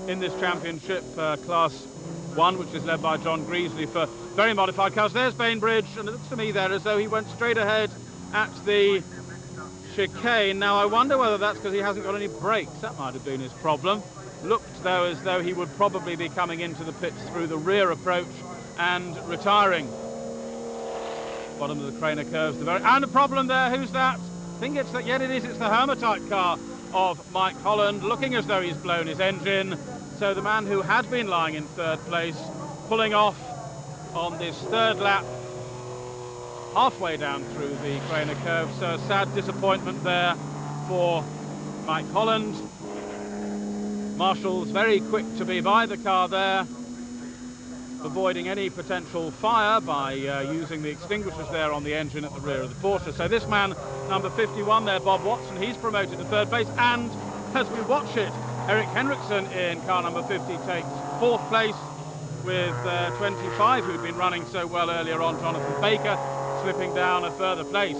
in this championship. Class 1, which is led by John Greasley, for very modified cars. There's Bainbridge, and it looks to me there as though he went straight ahead at the chicane. Now I wonder whether that's because he hasn't got any brakes. That might have been his problem. Looked though as though he would probably be coming into the pits through the rear approach and retiring. Bottom of the Craner curves, and a problem there. Who's that? I think it's that. Yeah, it is. It's the Hermitite car of Mike Holland, looking as though he's blown his engine. So the man who had been lying in third place, pulling off on this third lap, halfway down through the Craner curve. So a sad disappointment there for Mike Holland. Marshall's very quick to be by the car there, avoiding any potential fire by using the extinguishers there on the engine at the rear of the Porsche. So this man, number 51 there, Bob Watson, he's promoted to third place, and as we watch it, Eric Henriksen in car number 50 takes fourth place with 25, who'd been running so well earlier on. Jonathan Baker slipping down a further place.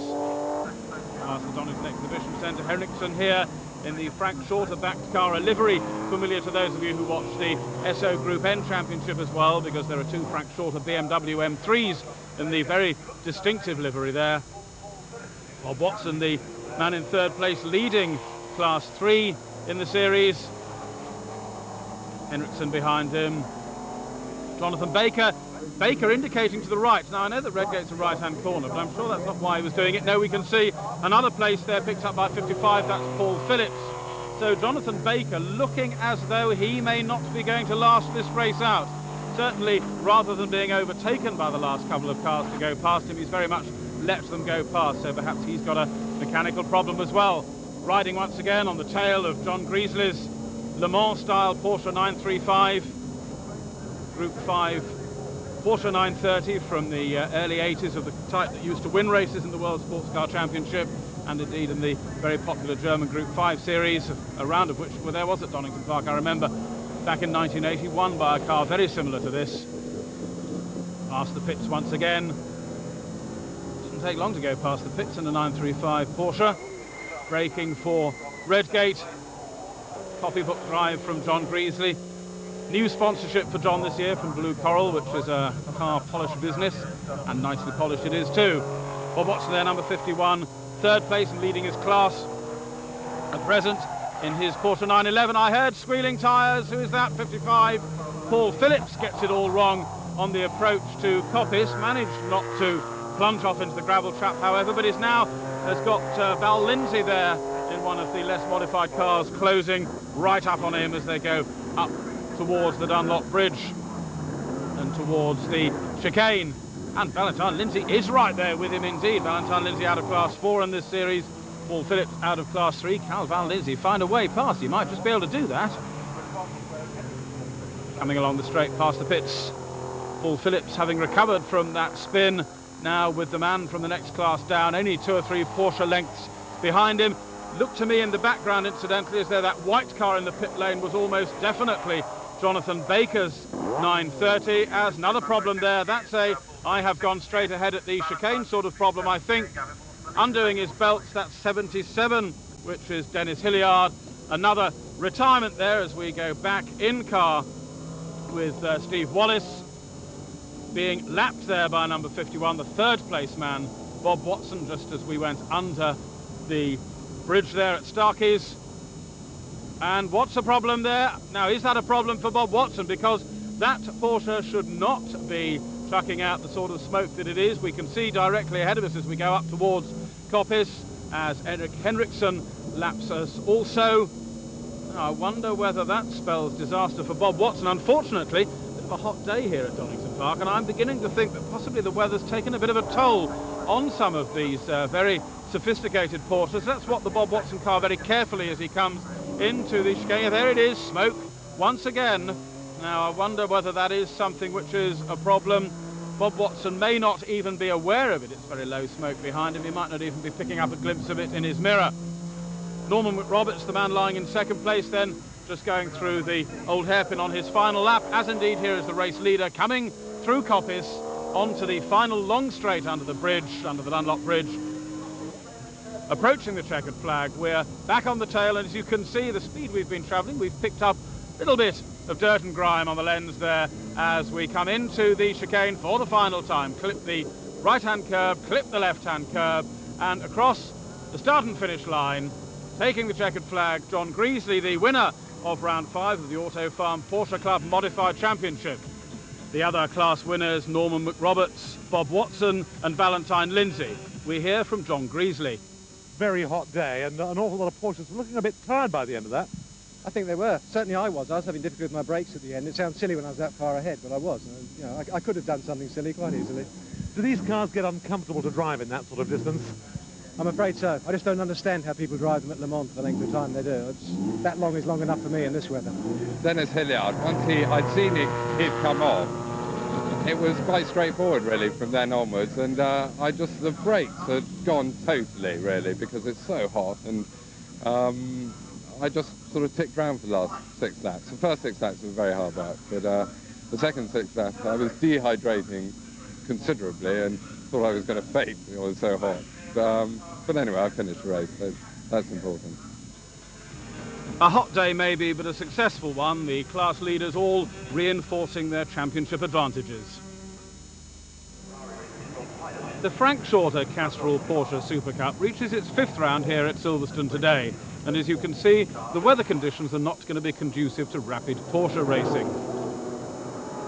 Past the Donington Exhibition Centre, Henriksen here in the Frank Shorter backed car, a livery familiar to those of you who watch the SO Group N Championship as well, because there are 2 Frank Shorter BMW M3s in the very distinctive livery there. Bob Watson, the man in third place, leading Class 3 in the series. Henriksen behind him. Jonathan Baker. Baker indicating to the right. Now I know that Redgate's a right-hand corner, but I'm sure that's not why he was doing it. No, we can see another place there picked up by 55. That's Paul Phillips. So Jonathan Baker looking as though he may not be going to last this race out. Certainly, rather than being overtaken by the last couple of cars to go past him, he's very much let them go past. So perhaps he's got a mechanical problem as well. Riding once again on the tail of John Greasley's Le Mans-style Porsche 935, Group 5 Porsche 930 from the early 80s, of the type that used to win races in the World Sports Car Championship, and indeed in the very popular German Group 5 series, a round of which there was at Donington Park, I remember, back in 1981, by a car very similar to this. Past the pits once again. Doesn't take long to go past the pits in the 935 Porsche. Braking for Redgate. Copybook drive from John Greasley. New sponsorship for John this year from Blue Coral, which is a car polish business, and nicely polished it is too. Bob Watson there, number 51, third place and leading his class at present in his Porsche 911. I heard squealing tyres. Who is that? 55. Paul Phillips gets it all wrong on the approach to Coppice. Managed not to plunge off into the gravel trap, however, but has got Val Lindsay there in one of the less modified cars, closing right up on him as they go up towards the Dunlop Bridge and towards the chicane. And Valentine Lindsay is right there with him indeed. Valentine Lindsay out of Class 4 in this series. Paul Phillips out of Class 3. Cal Val Lindsay find a way past. He might just be able to do that. Coming along the straight past the pits. Paul Phillips having recovered from that spin, now with the man from the next class down, only 2 or 3 Porsche lengths behind him. Looked to me in the background, incidentally, as though that white car in the pit lane was almost definitely Jonathan Baker's 930. As another problem there, that's a I have gone straight ahead at the chicane sort of problem, I think. Undoing his belts, that's 77, which is Dennis Hilliard. Another retirement there as we go back in car with Steve Wallace. being lapped there by number 51, the third place man, Bob Watson, just as we went under the bridge there at Starkey's. And what's the problem there? Now, is that a problem for Bob Watson? Because that Porsche should not be chucking out the sort of smoke that it is. We can see directly ahead of us as we go up towards Coppice as Eric Henriksen laps us also. Now, I wonder whether that spells disaster for Bob Watson. Unfortunately, a bit of a hot day here at Donington Park, and I'm beginning to think that possibly the weather's taken a bit of a toll on some of these very sophisticated Porsches. That's what the Bob Watson car very carefully as he comes into the chicane. There it is, smoke once again. Now, I wonder whether that is something which is a problem. Bob Watson may not even be aware of it. It's very low smoke behind him. He might not even be picking up a glimpse of it in his mirror. Norman Roberts, the man lying in second place then, just going through the old hairpin on his final lap, as indeed here is the race leader coming through Coppice onto the final long straight under the bridge, under the Dunlop Bridge. Approaching the checkered flag, we're back on the tail, and as you can see, the speed we've been travelling, we've picked up a little bit of dirt and grime on the lens there as we come into the chicane for the final time. Clip the right-hand curb, clip the left-hand curb, and across the start and finish line, taking the checkered flag, John Greasley, the winner of round 5 of the Auto Farm Porsche Club Modified Championship. The other class winners, Norman McRoberts, Bob Watson and Valentine Lindsay. We hear from John Greasley. Very hot day, and an awful lot of Porsches were looking a bit tired by the end of that. I think they were. Certainly I was. I was having difficulty with my brakes at the end. It sounds silly when I was that far ahead, but I was. You know, I could have done something silly quite easily. Do these cars get uncomfortable to drive in that sort of distance? I'm afraid so. I just don't understand how people drive them at Le Mans for the length of time they do. That long is long enough for me in this weather. Dennis Hilliard, once I'd seen he'd come off, it was quite straightforward really from then onwards, and the brakes had gone totally really because it's so hot, and I just sort of ticked around for the last 6 laps. The first 6 laps was very hard work, but the second 6 laps I was dehydrating considerably and thought I was going to faint. It was so hot. But anyway, I finished the race, so that's important. A hot day maybe, but a successful one. The class leaders all reinforcing their championship advantages. The Frank Shorter Castrol Porsche Supercup reaches its 5th round here at Silverstone today. And as you can see, the weather conditions are not going to be conducive to rapid Porsche racing.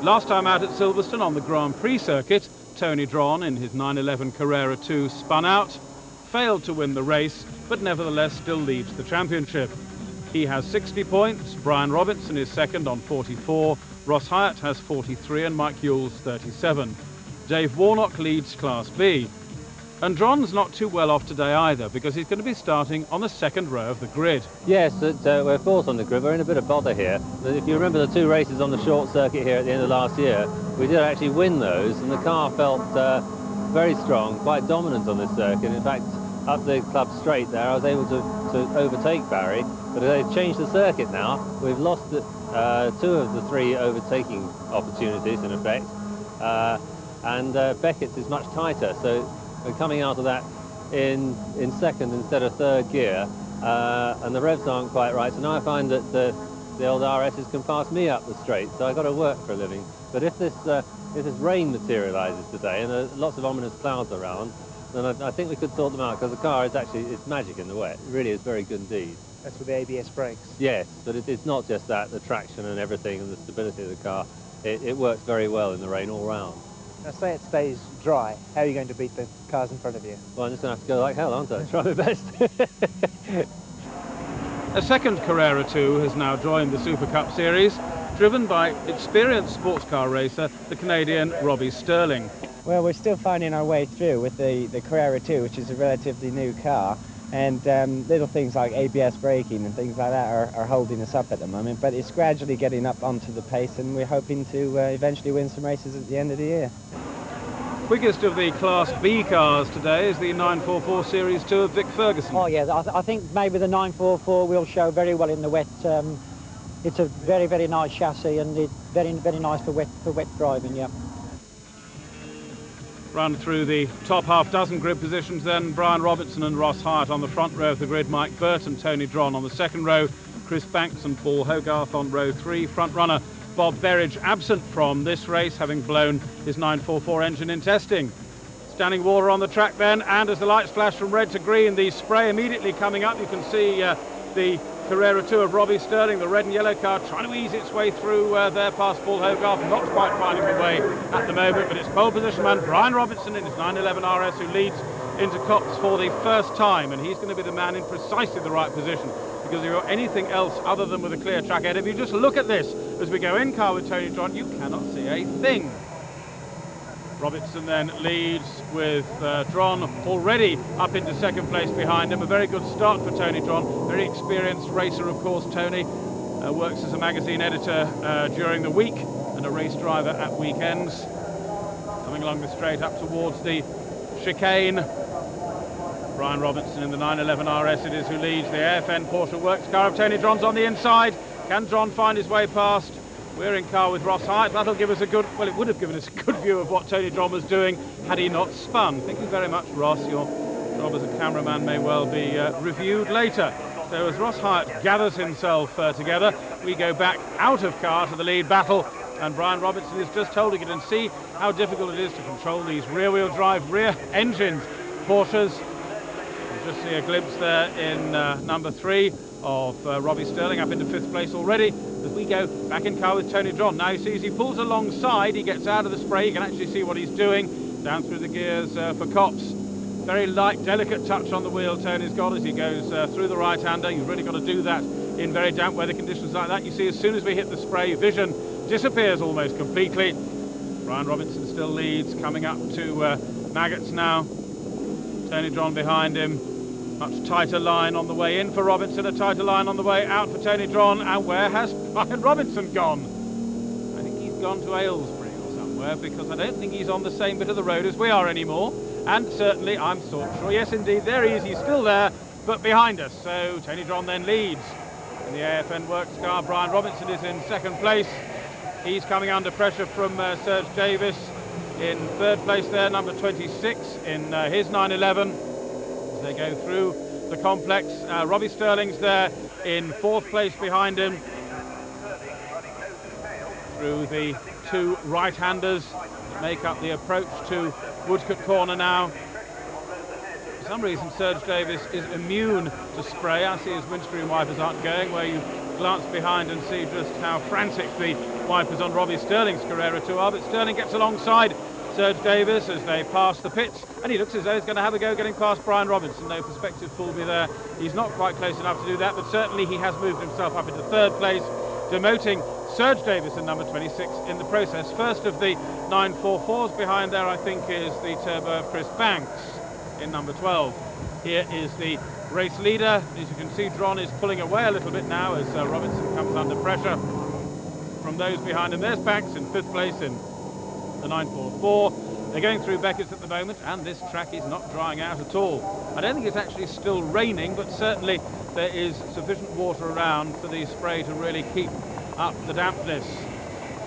Last time out at Silverstone on the Grand Prix circuit, Tony Dron in his 911 Carrera 2 spun out, failed to win the race, but nevertheless still leads the championship. He has 60 points, Brian Robertson is second on 44, Ross Hyatt has 43 and Mike Yule's 37. Dave Warnock leads Class B. And Dron's not too well off today either, because he's going to be starting on the second row of the grid. Yes, we're fourth on the grid. We're in a bit of bother here. If you remember the 2 races on the short circuit here at the end of last year, we did actually win those, and the car felt very strong, quite dominant on this circuit. In fact, up the club straight there, I was able to overtake Barry, but they've changed the circuit now. We've lost 2 of the 3 overtaking opportunities, in effect, and Beckett's is much tighter, so we're coming out of that in second instead of third gear, and the revs aren't quite right, so now I find that the old RSs can pass me up the straight, so I've got to work for a living. But if this rain materialises today, and there are lots of ominous clouds around, then I think we could sort them out, because the car is it's magic in the wet. It really is very good indeed. That's with the ABS brakes? Yes, but it's not just that, the traction and everything and the stability of the car. It works very well in the rain all round. Now say it stays dry, how are you going to beat the cars in front of you? Well, I'm just going to have to go like hell, aren't I? Try my best. A second Carrera 2 has now joined the Super Cup series, driven by experienced sports car racer, the Canadian Robbie Sterling. Well, we're still finding our way through with the Carrera 2, which is a relatively new car, and little things like ABS braking and things like that are holding us up at the moment, but it's gradually getting up onto the pace, and we're hoping to eventually win some races at the end of the year. Quickest of the Class B cars today is the 944 Series 2 of Vic Ferguson. Oh yeah, I think maybe the 944 will show very well in the wet. It's a very, very nice chassis, and it's very, very nice for wet driving, yeah. Run through the top half dozen grid positions then, Brian Robertson and Ross Hyatt on the front row of the grid, Mike Burt and Tony Dron on the second row, Chris Banks and Paul Hogarth on row 3, front runner Bob Berridge absent from this race, having blown his 944 engine in testing. Standing water on the track then, and as the lights flash from red to green, the spray immediately coming up. You can see the Carrera 2 of Robbie Sterling, the red and yellow car, trying to ease its way through there past Paul Hogarth, not quite finding the way at the moment, but it's pole position man Brian Robinson in his 911 RS who leads into Copse for the first time, and he's going to be the man in precisely the right position, because if you're anything else other than with a clear track ahead, if you just look at this as we go in car with Tony Dron, you cannot see a thing. Robertson then leads with Dron already up into second place behind him. A very good start for Tony Dron. Very experienced racer, of course. Tony works as a magazine editor during the week and a race driver at weekends. Coming along the straight up towards the chicane. Brian Robinson in the 911 RS it is who leads the AFN Porsche Works car of Tony Dron's on the inside. Can Dron find his way past? We're in car with Ross Hyatt. That'll give us a good, well, it would have given us a good view of what Tony Dron was doing had he not spun. Thank you very much, Ross. Your job as a cameraman may well be reviewed later. So as Ross Hyatt gathers himself together, we go back out of car to the lead battle, and Brian Robertson is just holding it, and see how difficult it is to control these rear-wheel drive, rear engines Porsches. You just see a glimpse there in number 3 of Robbie Sterling up into 5th place already, as we go back in car with Tony Dron. Now you see as he pulls alongside, he gets out of the spray, you can actually see what he's doing down through the gears for Copse. Very light, delicate touch on the wheel Tony's got as he goes through the right-hander. You've really got to do that in very damp weather conditions like that. You see as soon as we hit the spray, vision disappears almost completely. Brian Robinson still leads, coming up to Maggots now. Tony Dron behind him. Much tighter line on the way in for Robinson, a tighter line on the way out for Tony Dron. And where has Brian Robinson gone? I think he's gone to Aylesbury or somewhere, because I don't think he's on the same bit of the road as we are anymore. And certainly, I'm sure, yes indeed, there he is, he's still there, but behind us. So Tony Dron then leads. In the AFN Works car, Brian Robinson is in 2nd place. He's coming under pressure from Serge Davis in 3rd place there, number 26 in his 911. As they go through the complex, Robbie Sterling's there in 4th place behind him. Through the 2 right-handers that make up the approach to Woodcote Corner now. For some reason Serge Davis is immune to spray. I see his windscreen wipers aren't going, where you glance behind and see just how frantic the wipers on Robbie Sterling's Carrera 2 are. But Sterling gets alongside Serge Davis as they pass the pits, and he looks as though he's going to have a go getting past Brian Robinson. No perspective fooled me there. He's not quite close enough to do that, but certainly he has moved himself up into 3rd place, demoting Serge Davis in number 26 in the process. First of the 944s behind there, I think, is the turbo of Chris Banks in number 12. Here is the race leader. As you can see, Dron is pulling away a little bit now as Robinson comes under pressure from those behind him. There's Banks in 5th place in the 944. They're going through Beckett's at the moment, and this track is not drying out at all. I don't think it's actually still raining, but certainly there is sufficient water around for the spray to really keep up the dampness.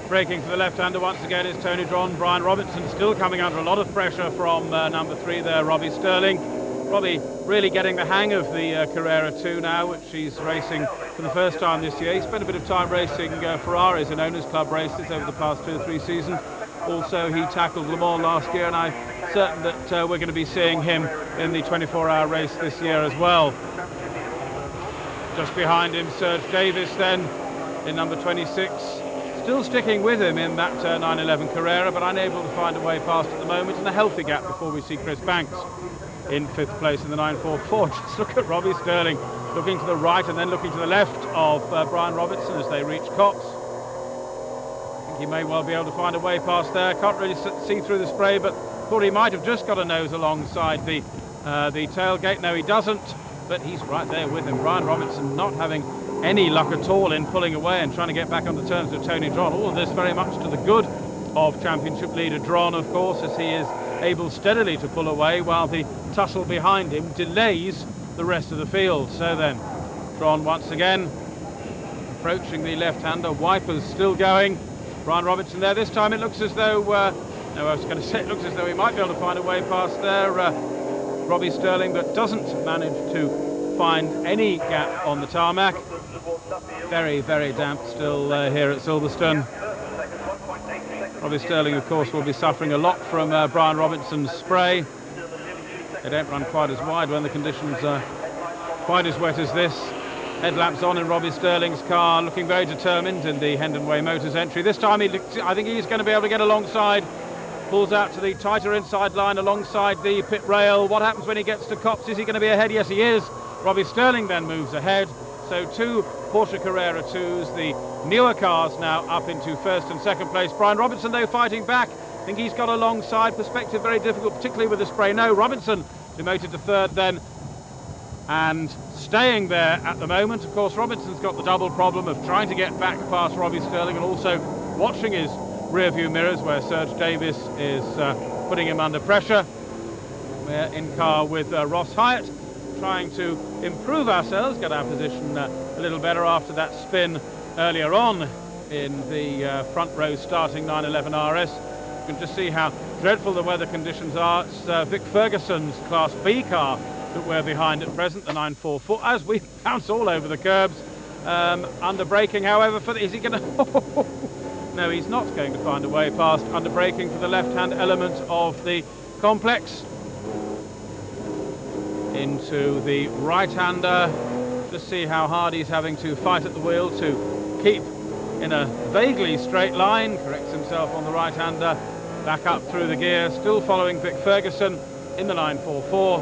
Braking for the left-hander once again is Tony Dron. Brian Robinson still coming under a lot of pressure from number 3 there, Robbie Sterling. Robbie really getting the hang of the Carrera 2 now, which he's racing for the first time this year. He spent a bit of time racing Ferraris in Owners Club races over the past 2 or 3 seasons. Also, he tackled Le Mans last year, and I'm certain that we're going to be seeing him in the 24-hour race this year as well. Just behind him, Serge Davis then in number 26. Still sticking with him in that 911 Carrera, but unable to find a way past at the moment, and a healthy gap before we see Chris Banks in 5th place in the 944. Just look at Robbie Sterling looking to the right and then looking to the left of Brian Robinson as they reach Copse. He may well be able to find a way past there. Can't really see through the spray, but thought he might have just got a nose alongside the tailgate. No, he doesn't, but he's right there with him. Brian Robinson not having any luck at all in pulling away and trying to get back on the terms of Tony Dron. All of this very much to the good of championship leader Dron, of course, as he is able steadily to pull away while the tussle behind him delays the rest of the field. So then, Dron once again approaching the left-hander, wipers still going. Brian Robinson there. This time it looks as though, no, I was going to say it looks as though he might be able to find a way past there, Robbie Sterling, but doesn't manage to find any gap on the tarmac. Very, very damp still here at Silverstone. Robbie Sterling, of course, will be suffering a lot from Brian Robinson's spray. They don't run quite as wide when the conditions are quite as wet as this. Headlamps on in Robbie Sterling's car, looking very determined in the Hendon Way Motors entry. This time I think he's going to be able to get alongside. Pulls out to the tighter inside line alongside the pit rail. What happens when he gets to Copse? Is he going to be ahead? Yes, he is. Robbie Sterling then moves ahead. So two Porsche Carrera 2s, the newer cars now up into first and second place. Brian Robinson, though, fighting back. I think he's got alongside. Perspective very difficult, particularly with the spray. No, Robinson demoted to third then and staying there at the moment. Of course, Robinson's got the double problem of trying to get back past Robbie Sterling and also watching his rear view mirrors where Serge Davis is putting him under pressure. We're in car with Ross Hyatt, trying to improve ourselves, get our position a little better after that spin earlier on in the front row starting 911 RS. You can just see how dreadful the weather conditions are. It's Vic Ferguson's Class B car that we're behind at present, the 944, as we bounce all over the curbs. Under braking, however, is he going to... No, he's not going to find a way past under braking for the left-hand element of the complex. Into the right-hander. Just see how hard he's having to fight at the wheel to keep in a vaguely straight line. Corrects himself on the right-hander. Back up through the gear. Still following Vic Ferguson in the 944.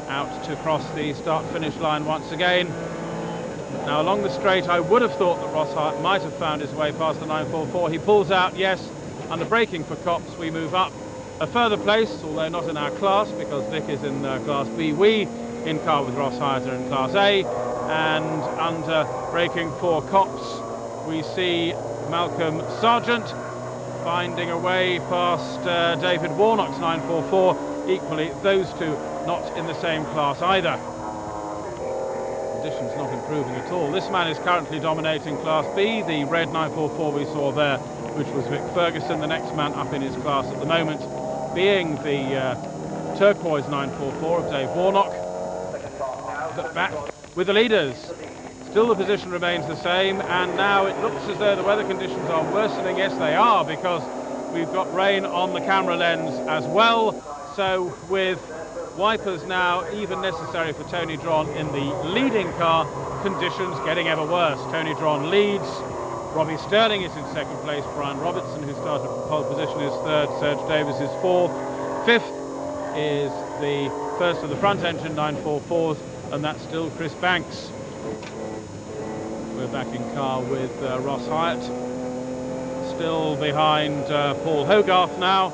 Out to cross the start-finish line once again. Now along the straight I would have thought that Ross Hart might have found his way past the 944. He pulls out, yes, under braking for Copse. We move up a further place, although not in our class because Vic is in Class B. We in car with Ross Hart are in Class A, and under braking for Copse we see Malcolm Sargent finding a way past David Warnock's 944. Equally, those two not in the same class either. Conditions not improving at all. This man is currently dominating Class B, the red 944 we saw there, which was Vic Ferguson. The next man up in his class at the moment being the turquoise 944 of Dave Warnock. But back with the leaders. Still the position remains the same, and now it looks as though the weather conditions are worsening. Yes, they are, because we've got rain on the camera lens as well. So with wipers now even necessary for Tony Dron in the leading car, conditions getting ever worse. Tony Dron leads. Robbie Sterling is in second place. Brian Robinson, who started from pole position, is third. Serge Davis is fourth. Fifth is the first of the front engine 944s, and that's still Chris Banks. We're back in car with Ross Hyatt. Still behind Paul Hogarth now,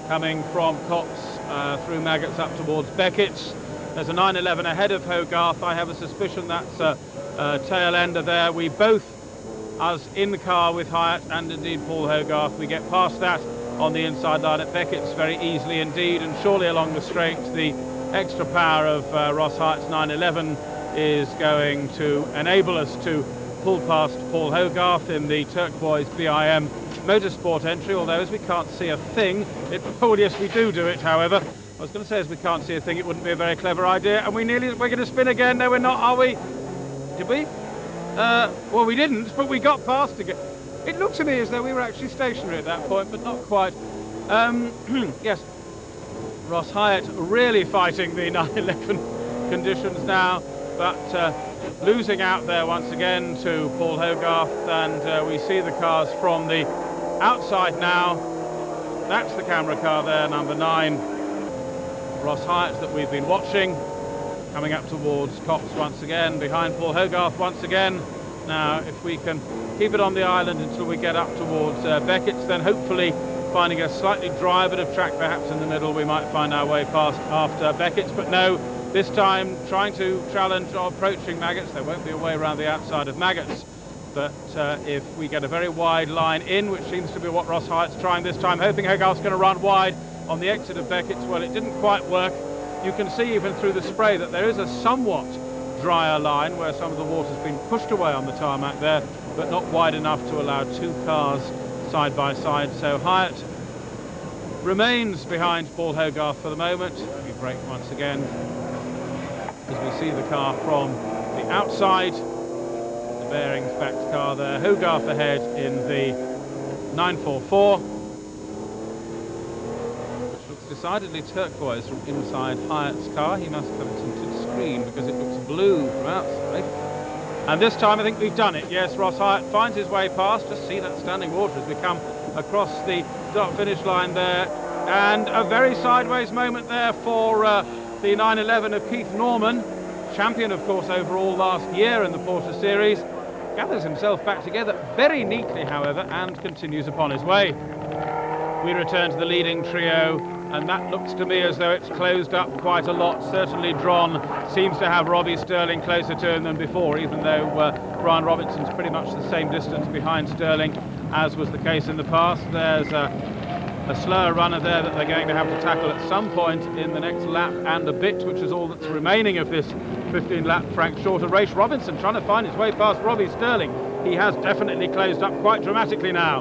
coming from Copse through Maggots up towards Beckett's. There's a 911 ahead of Hogarth. I have a suspicion that's a tail ender there. We both, us in the car with Hyatt and indeed Paul Hogarth, we get past that on the inside line at Beckett's very easily indeed, and surely along the straight the extra power of Ross Hyatt's 911 is going to enable us to pull past Paul Hogarth in the turquoise BIM Motorsport entry, although as we can't see a thing, oh yes we do it, however. I was going to say as we can't see a thing it wouldn't be a very clever idea, and we're going to spin again. No, we're not, are we? Did we? Well, we didn't, but we got past again. It looked to me as though we were actually stationary at that point, but not quite. Yes, Ross Hyatt really fighting the 911 conditions now, but losing out there once again to Paul Hogarth, and we see the cars from the outside now. That's the camera car there, number 9. Ross Hyatt that we've been watching, coming up towards Copse once again, behind Paul Hogarth once again. Now, if we can keep it on the island until we get up towards Beckett's, then hopefully finding a slightly drier bit of track perhaps in the middle, we might find our way past after Beckett's. But no, this time trying to challenge or approaching Maggots. There won't be a way around the outside of Maggots. But if we get a very wide line in, which seems to be what Ross Hyatt's trying this time, hoping Hogarth's going to run wide on the exit of Beckett's. Well, it didn't quite work. You can see even through the spray that there is a somewhat drier line where some of the water's been pushed away on the tarmac there, but not wide enough to allow two cars side by side. So Hyatt remains behind Paul Hogarth for the moment. We brake once again as we see the car from the outside. the bearings back to car there. Hogarth ahead in the 944, which looks decidedly turquoise from inside Hyatt's car. He must have it tinted screen because it looks blue from outside. And this time I think we've done it. Yes, Ross Hyatt finds his way past. Just see that standing water as we come across the start-finish line there. And a very sideways moment there for the 911 of Keith Norman, champion, of course, overall last year in the Porsche Series. Gathers himself back together very neatly, however, and continues upon his way. We return to the leading trio, and that looks to me as though it's closed up quite a lot. Certainly Dron seems to have Robbie Sterling closer to him than before, even though Brian Robinson's pretty much the same distance behind Sterling as was the case in the past. There's a slower runner there that they're going to have to tackle at some point in the next lap and a bit, which is all that's remaining of this 15-lap Frank Shorter race. Robinson trying to find his way past Robbie Sterling. He has definitely closed up quite dramatically now.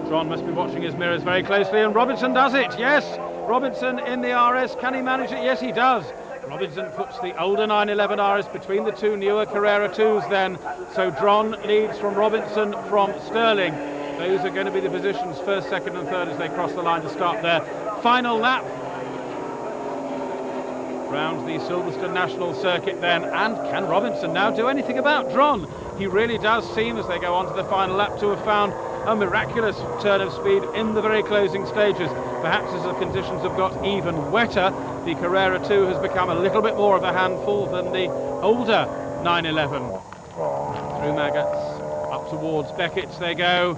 John must be watching his mirrors very closely, and Robinson does it, yes! Robinson in the RS, can he manage it? Yes, he does. Robinson puts the older 911 RS between the two newer Carrera 2s then, so Dron leads from Robinson from Sterling. Those are going to be the positions first, second and third as they cross the line to start their final lap round the Silverstone National Circuit then. And can Robinson now do anything about Dron? He really does seem, as they go on to the final lap, to have found a miraculous turn of speed in the very closing stages. Perhaps as the conditions have got even wetter, the Carrera 2 has become a little bit more of a handful than the older 911. Through Maggots, up towards Beckett's they go.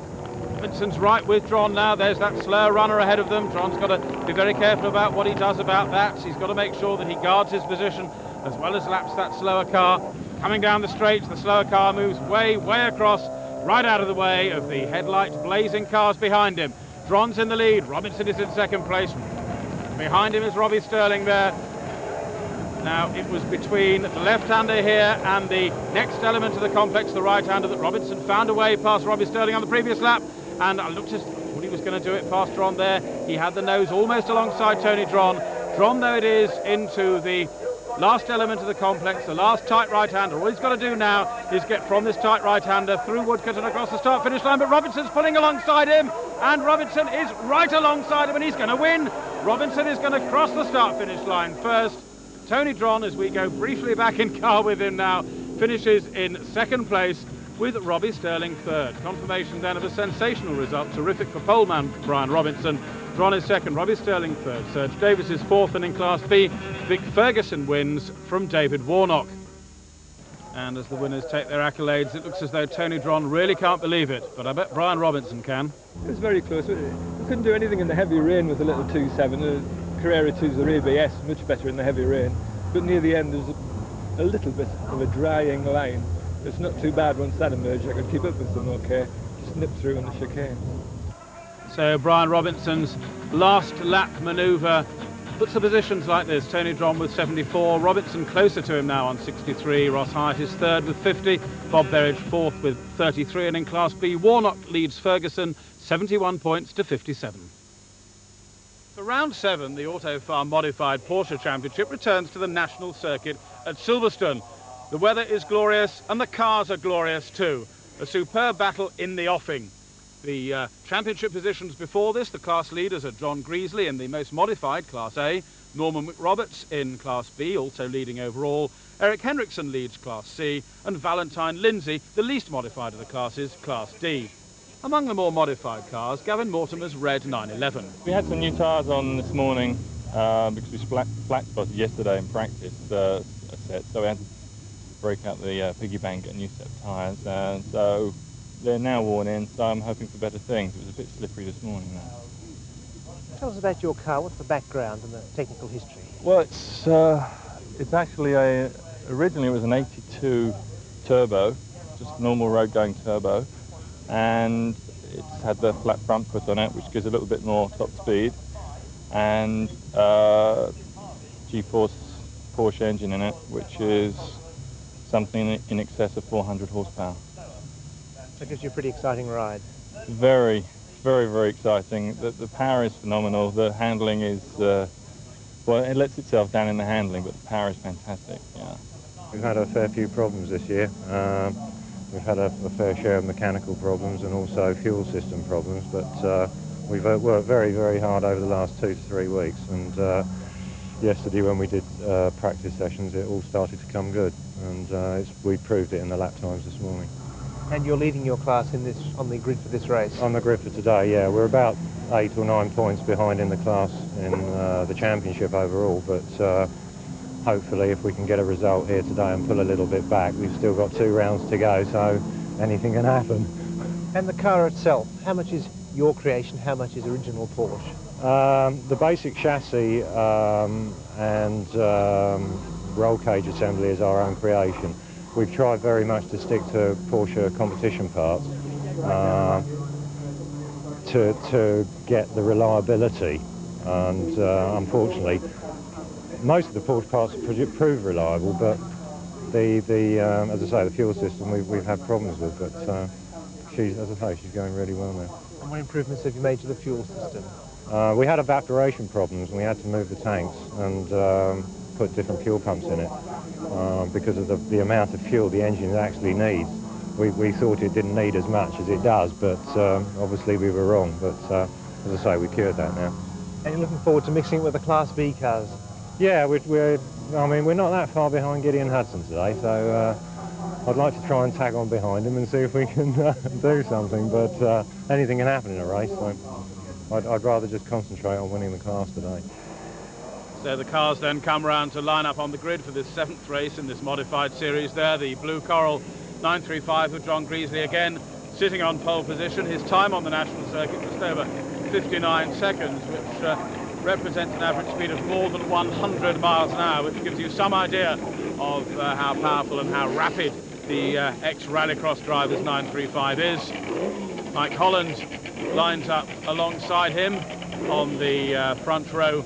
Vincent's right with Dron now. There's that slower runner ahead of them. Dron's got to be very careful about what he does about that. He's got to make sure that he guards his position as well as laps that slower car. Coming down the straight, the slower car moves way across, right out of the way of the headlight blazing cars behind him. Dron's in the lead. Robinson is in second place. Behind him is Robbie Sterling there. Now, it was between the left-hander here and the next element of the complex, the right-hander, that Robinson found a way past Robbie Sterling on the previous lap. And I looked as what he was going to do it past Dron there. He had the nose almost alongside Tony Dron. Dron, though it is, into the last element of the complex, the last tight right-hander. All he's got to do now is get from this tight right-hander through Woodcote and across the start-finish line. But Robinson's pulling alongside him, and Robinson is right alongside him, and he's going to win. Robinson is going to cross the start-finish line first. Tony Dron, as we go briefly back in car with him now, finishes in second place with Robbie Sterling third. Confirmation then of a sensational result. Terrific for poleman Brian Robinson. Dron is second, Robbie Sterling third. Serge Davis is fourth, and in Class B, Vic Ferguson wins from David Warnock. And as the winners take their accolades, it looks as though Tony Dron really can't believe it, but I bet Brian Robinson can. It was very close. We couldn't do anything in the heavy rain with the little 2.7. The Carrera 2's the ABS, much better in the heavy rain. But near the end, there's a little bit of a drying line. It's not too bad once that emerged. I could keep up with them okay. Just nip through on the chicane. So Brian Robinson's last lap manoeuvre puts the positions like this. Tony Dron with 74, Robinson closer to him now on 63, Ross Hyatt is third with 50, Bob Berridge fourth with 33, and in Class B, Warnock leads Ferguson 71 points to 57. For round 7, the Auto Farm Modified Porsche Championship returns to the national circuit at Silverstone. The weather is glorious and the cars are glorious too. A superb battle in the offing. The championship positions before this, the class leaders are John Greasley in the most modified Class A, Norman McRoberts in Class B, also leading overall, Eric Henriksen leads Class C, and Valentine Lindsay, the least modified of the classes, Class D. Among the more modified cars, Gavin Mortimer's red 911. We had some new tyres on this morning because we flat spotted yesterday in practice a set, so we had to break out the piggy bank and new set of tyres, and so they're now worn in, so I'm hoping for better things. It was a bit slippery this morning now. Tell us about your car. What's the background and the technical history? Well, it's actually originally it was an 82 turbo, just a normal road going turbo, and it's had the flat front put on it, which gives a little bit more top speed, and G-Force Porsche engine in it, which is something in excess of 400 horsepower. That gives you a pretty exciting ride. Very, very, very exciting. The power is phenomenal. The handling is, well, it lets itself down in the handling, but the power is fantastic, yeah. We've had a fair few problems this year. We've had a fair share of mechanical problems and also fuel system problems, but we've worked very, very hard over the last 2 to 3 weeks, and yesterday when we did practice sessions, it all started to come good, and we proved it in the lap times this morning. And you're leading your class in this on the grid for this race? On the grid for today, yeah. We're about 8 or 9 points behind in the class in the championship overall, but hopefully if we can get a result here today and pull a little bit back. We've still got 2 rounds to go, so anything can happen. And the car itself, how much is your creation, how much is original Porsche? The basic chassis and roll cage assembly is our own creation. We've tried very much to stick to Porsche competition parts to get the reliability, and unfortunately most of the Porsche parts prove reliable, but as I say, the fuel system we've had problems with, but as I say, she's going really well now. And what improvements have you made to the fuel system? We had evaporation problems and we had to move the tanks and put different fuel pumps in it because of the amount of fuel the engine actually needs. We thought it didn't need as much as it does, but obviously we were wrong. But as I say, we cured that now. And you're looking forward to mixing it with the Class B cars? Yeah, we're not that far behind Gideon Hudson today, so I'd like to try and tag on behind him and see if we can do something, but anything can happen in a race, so I'd rather just concentrate on winning the class today. So the cars then come round to line up on the grid for this 7th race in this modified series there. The Blue Coral 935 of John Greasley again sitting on pole position. His time on the national circuit just over 59 seconds, which represents an average speed of more than 100 miles an hour, which gives you some idea of how powerful and how rapid the ex-rallycross driver's 935 is. Mike Holland lines up alongside him on the front row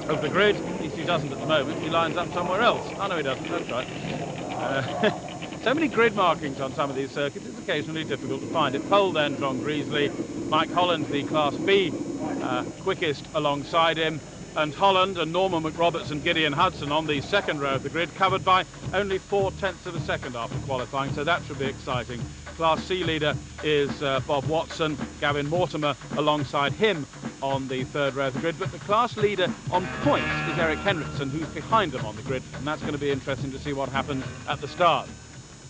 of the grid. At least he doesn't at the moment. He lines up somewhere else. Oh, no, he doesn't. That's right. So many grid markings on some of these circuits, it's occasionally difficult to find it. Pole then, John Greasley. Mike Holland, the Class B quickest alongside him. And Holland and Norman McRoberts and Gideon Hudson on the 2nd row of the grid, covered by only 0.4 of a second after qualifying, so that should be exciting. Class C leader is Bob Watson, Gavin Mortimer alongside him on the 3rd row of the grid, but the class leader on points is Eric Henriksen, who's behind them on the grid, and that's going to be interesting to see what happens at the start.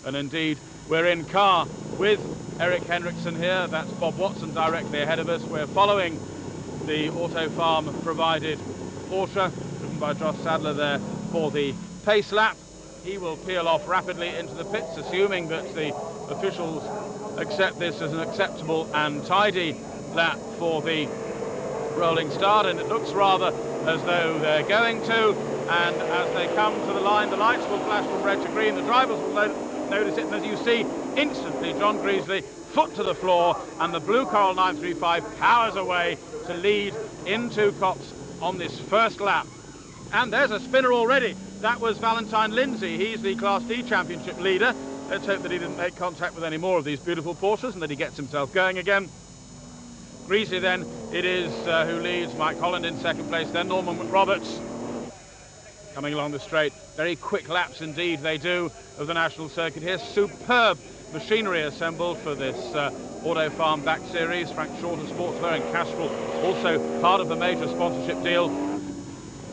And indeed, we're in car with Eric Henriksen here. That's Bob Watson directly ahead of us. We're following the Auto Farm provided Porsche, driven by Josh Sadler there for the pace lap. He will peel off rapidly into the pits, assuming that the officials accept this as an acceptable and tidy lap for the rolling start, and it looks rather as though they're going to. And as they come to the line, the lights will flash from red to green. The drivers will notice it, and as you see, instantly John Greasley, foot to the floor, and the Blue Coral 935 powers away to lead in 2 Cops on this first lap. And there's a spinner already. That was Valentine Lindsay. He's the Class D Championship leader. Let's hope that he didn't make contact with any more of these beautiful Porsches and that he gets himself going again. Greasley then it is who leads. Mike Holland in 2nd place, then Norman McRoberts coming along the straight. Very quick laps indeed they do of the national circuit here. Superb machinery assembled for this Auto Farm back series. Frank Shorter Sportswear and Castrol, also part of the major sponsorship deal.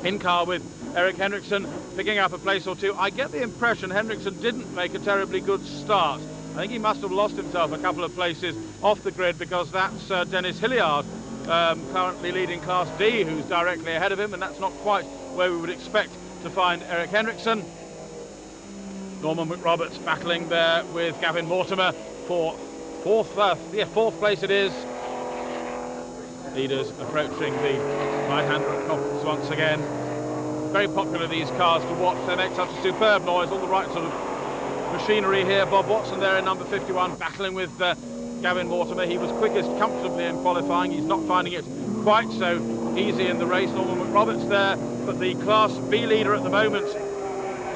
In car with Eric Henriksen, picking up a place or 2. I get the impression Henriksen didn't make a terribly good start. I think he must have lost himself a couple of places off the grid, because that's Dennis Hilliard, currently leading Class D, who's directly ahead of him, and that's not quite where we would expect to find Eric Henriksen. Norman McRoberts battling there with Gavin Mortimer for 4th place it is. Leaders approaching the right-hand conference once again. Very popular, these cars to watch. They make such a superb noise, all the right sort of machinery here. Bob Watson there in number 51 battling with Gavin Mortimer. He was quickest comfortably in qualifying. He's not finding it quite so easy in the race. Norman McRoberts there, but the Class B leader at the moment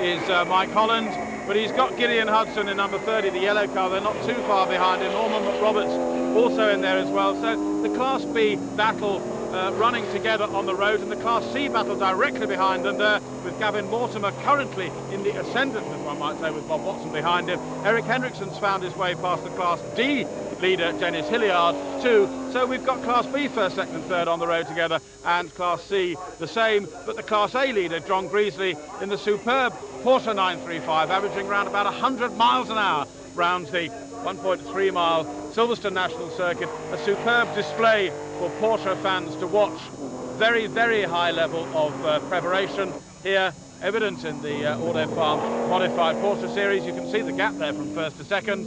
is Mike Holland, but he's got Gideon Hudson in number 30, the yellow car. They're not too far behind him. Norman McRoberts also in there as well. So the Class B battle running together on the road, and the Class C battle directly behind, and with Gavin Mortimer currently in the ascendant, as one might say, with Bob Watson behind him. Eric Hendrickson's found his way past the Class D leader, Dennis Hilliard, too. So we've got Class B first, second and third on the road together, and Class C the same, but the Class A leader, John Greasley, in the superb Porsche 935, averaging around about 100 miles an hour round the 1.3 mile Silverstone National Circuit. A superb display for Porsche fans to watch. Very, very high level of preparation here, evident in the Auto Farm modified Porsche series. You can see the gap there from first to second.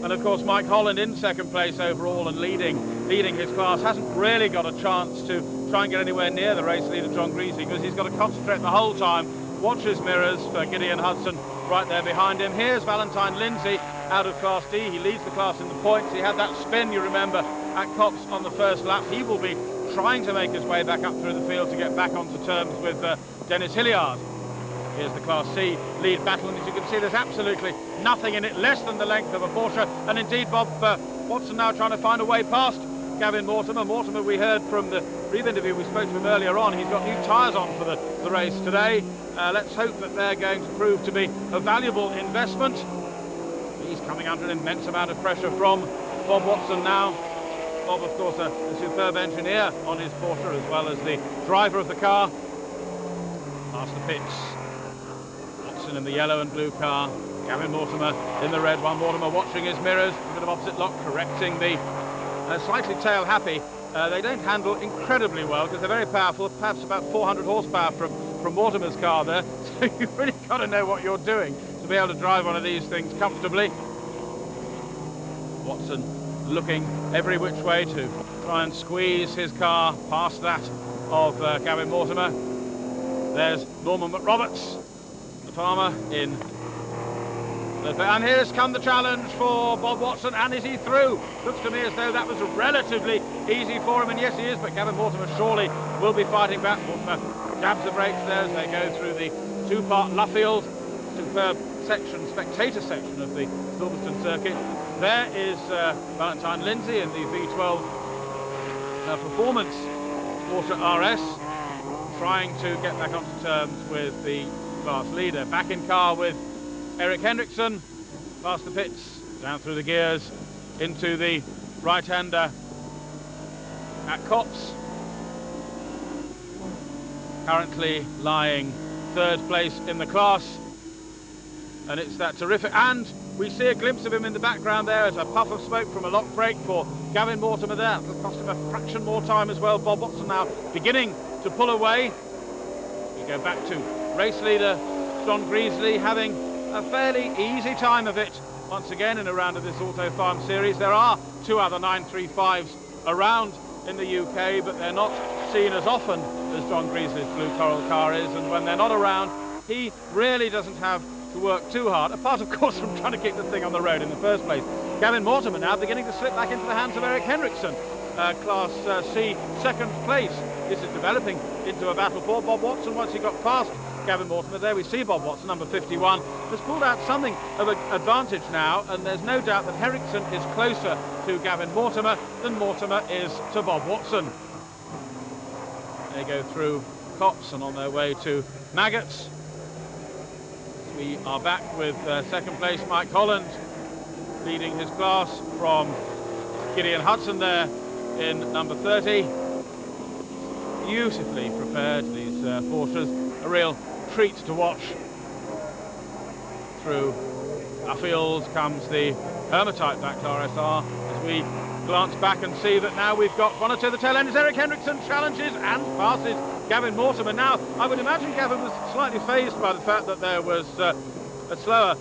And of course Mike Holland in second place overall and leading his class. Hasn't really got a chance to try and get anywhere near the race leader John Greasley, because he's got to concentrate the whole time, watch his mirrors for Gideon Hudson right there behind him. Here's Valentine Lindsay out of Class D. He leads the class in the points. He had that spin, you remember, at Copse on the first lap. He will be trying to make his way back up through the field to get back onto terms with Dennis Hilliard. Here's the Class C lead battle, and as you can see, there's absolutely nothing in it, less than the length of a Porsche. And indeed, Bob Watson now trying to find a way past Gavin Mortimer. Mortimer, we heard from the brief interview, we spoke to him earlier on, he's got new tyres on for the race today. Let's hope that they're going to prove to be a valuable investment. He's coming under an immense amount of pressure from Bob Watson now. Bob, of course, a superb engineer on his Porsche, as well as the driver of the car. Past the pits. Watson in the yellow and blue car. Gavin Mortimer in the red one. Mortimer watching his mirrors. A bit of opposite lock, correcting the slightly tail happy. They don't handle incredibly well because they're very powerful, perhaps about 400 horsepower from Mortimer's car there. So you've really got to know what you're doing to be able to drive one of these things comfortably. Watson looking every which way to try and squeeze his car past that of Gavin Mortimer. There's Norman McRoberts, the farmer, in. And here's come the challenge for Bob Watson, and is he through? Looks to me as though that was relatively easy for him, and yes he is, but Gavin Mortimer surely will be fighting back. Mortimer jabs the brakes there as they go through the two-part Luffield, superb section, spectator section of the Silverstone circuit. There is Valentine Lindsay in the V12 Performance Porsche RS, trying to get back onto terms with the class leader. Back in car with Eric Hendrickson, past the pits, down through the gears, into the right-hander at Copse. Currently lying third place in the class, and it's that terrific, and we see a glimpse of him in the background there as a puff of smoke from a lock brake for Gavin Mortimer there. It'll cost him a fraction more time as well. Bob Watson now beginning to pull away. We go back to race leader John Greasley, having a fairly easy time of it once again in a round of this Auto Farm series. There are two other 935s around in the UK, but they're not seen as often as John Greasley's Blue Coral car is, and when they're not around, he really doesn't have to work too hard, apart of course from trying to keep the thing on the road in the first place. Gavin Mortimer now beginning to slip back into the hands of Eric Hendrickson. Class C second place. This is developing into a battle for Bob Watson. Once he got past Gavin Mortimer, there we see Bob Watson, number 51, has pulled out something of an advantage now, and there's no doubt that Hendrickson is closer to Gavin Mortimer than Mortimer is to Bob Watson. They go through Copse and on their way to Maggots. We are back with second place Mike Holland, leading his class from Gideon Hudson there in number 30. Beautifully prepared, these Porsches, a real treat to watch. Through Luffield comes the Hermitite backed RSR as we glance back and see that now we've got one or two of the tail enders. Eric Hendrickson challenges and passes Gavin Mortimer. Now, I would imagine Gavin was slightly fazed by the fact that there was a slower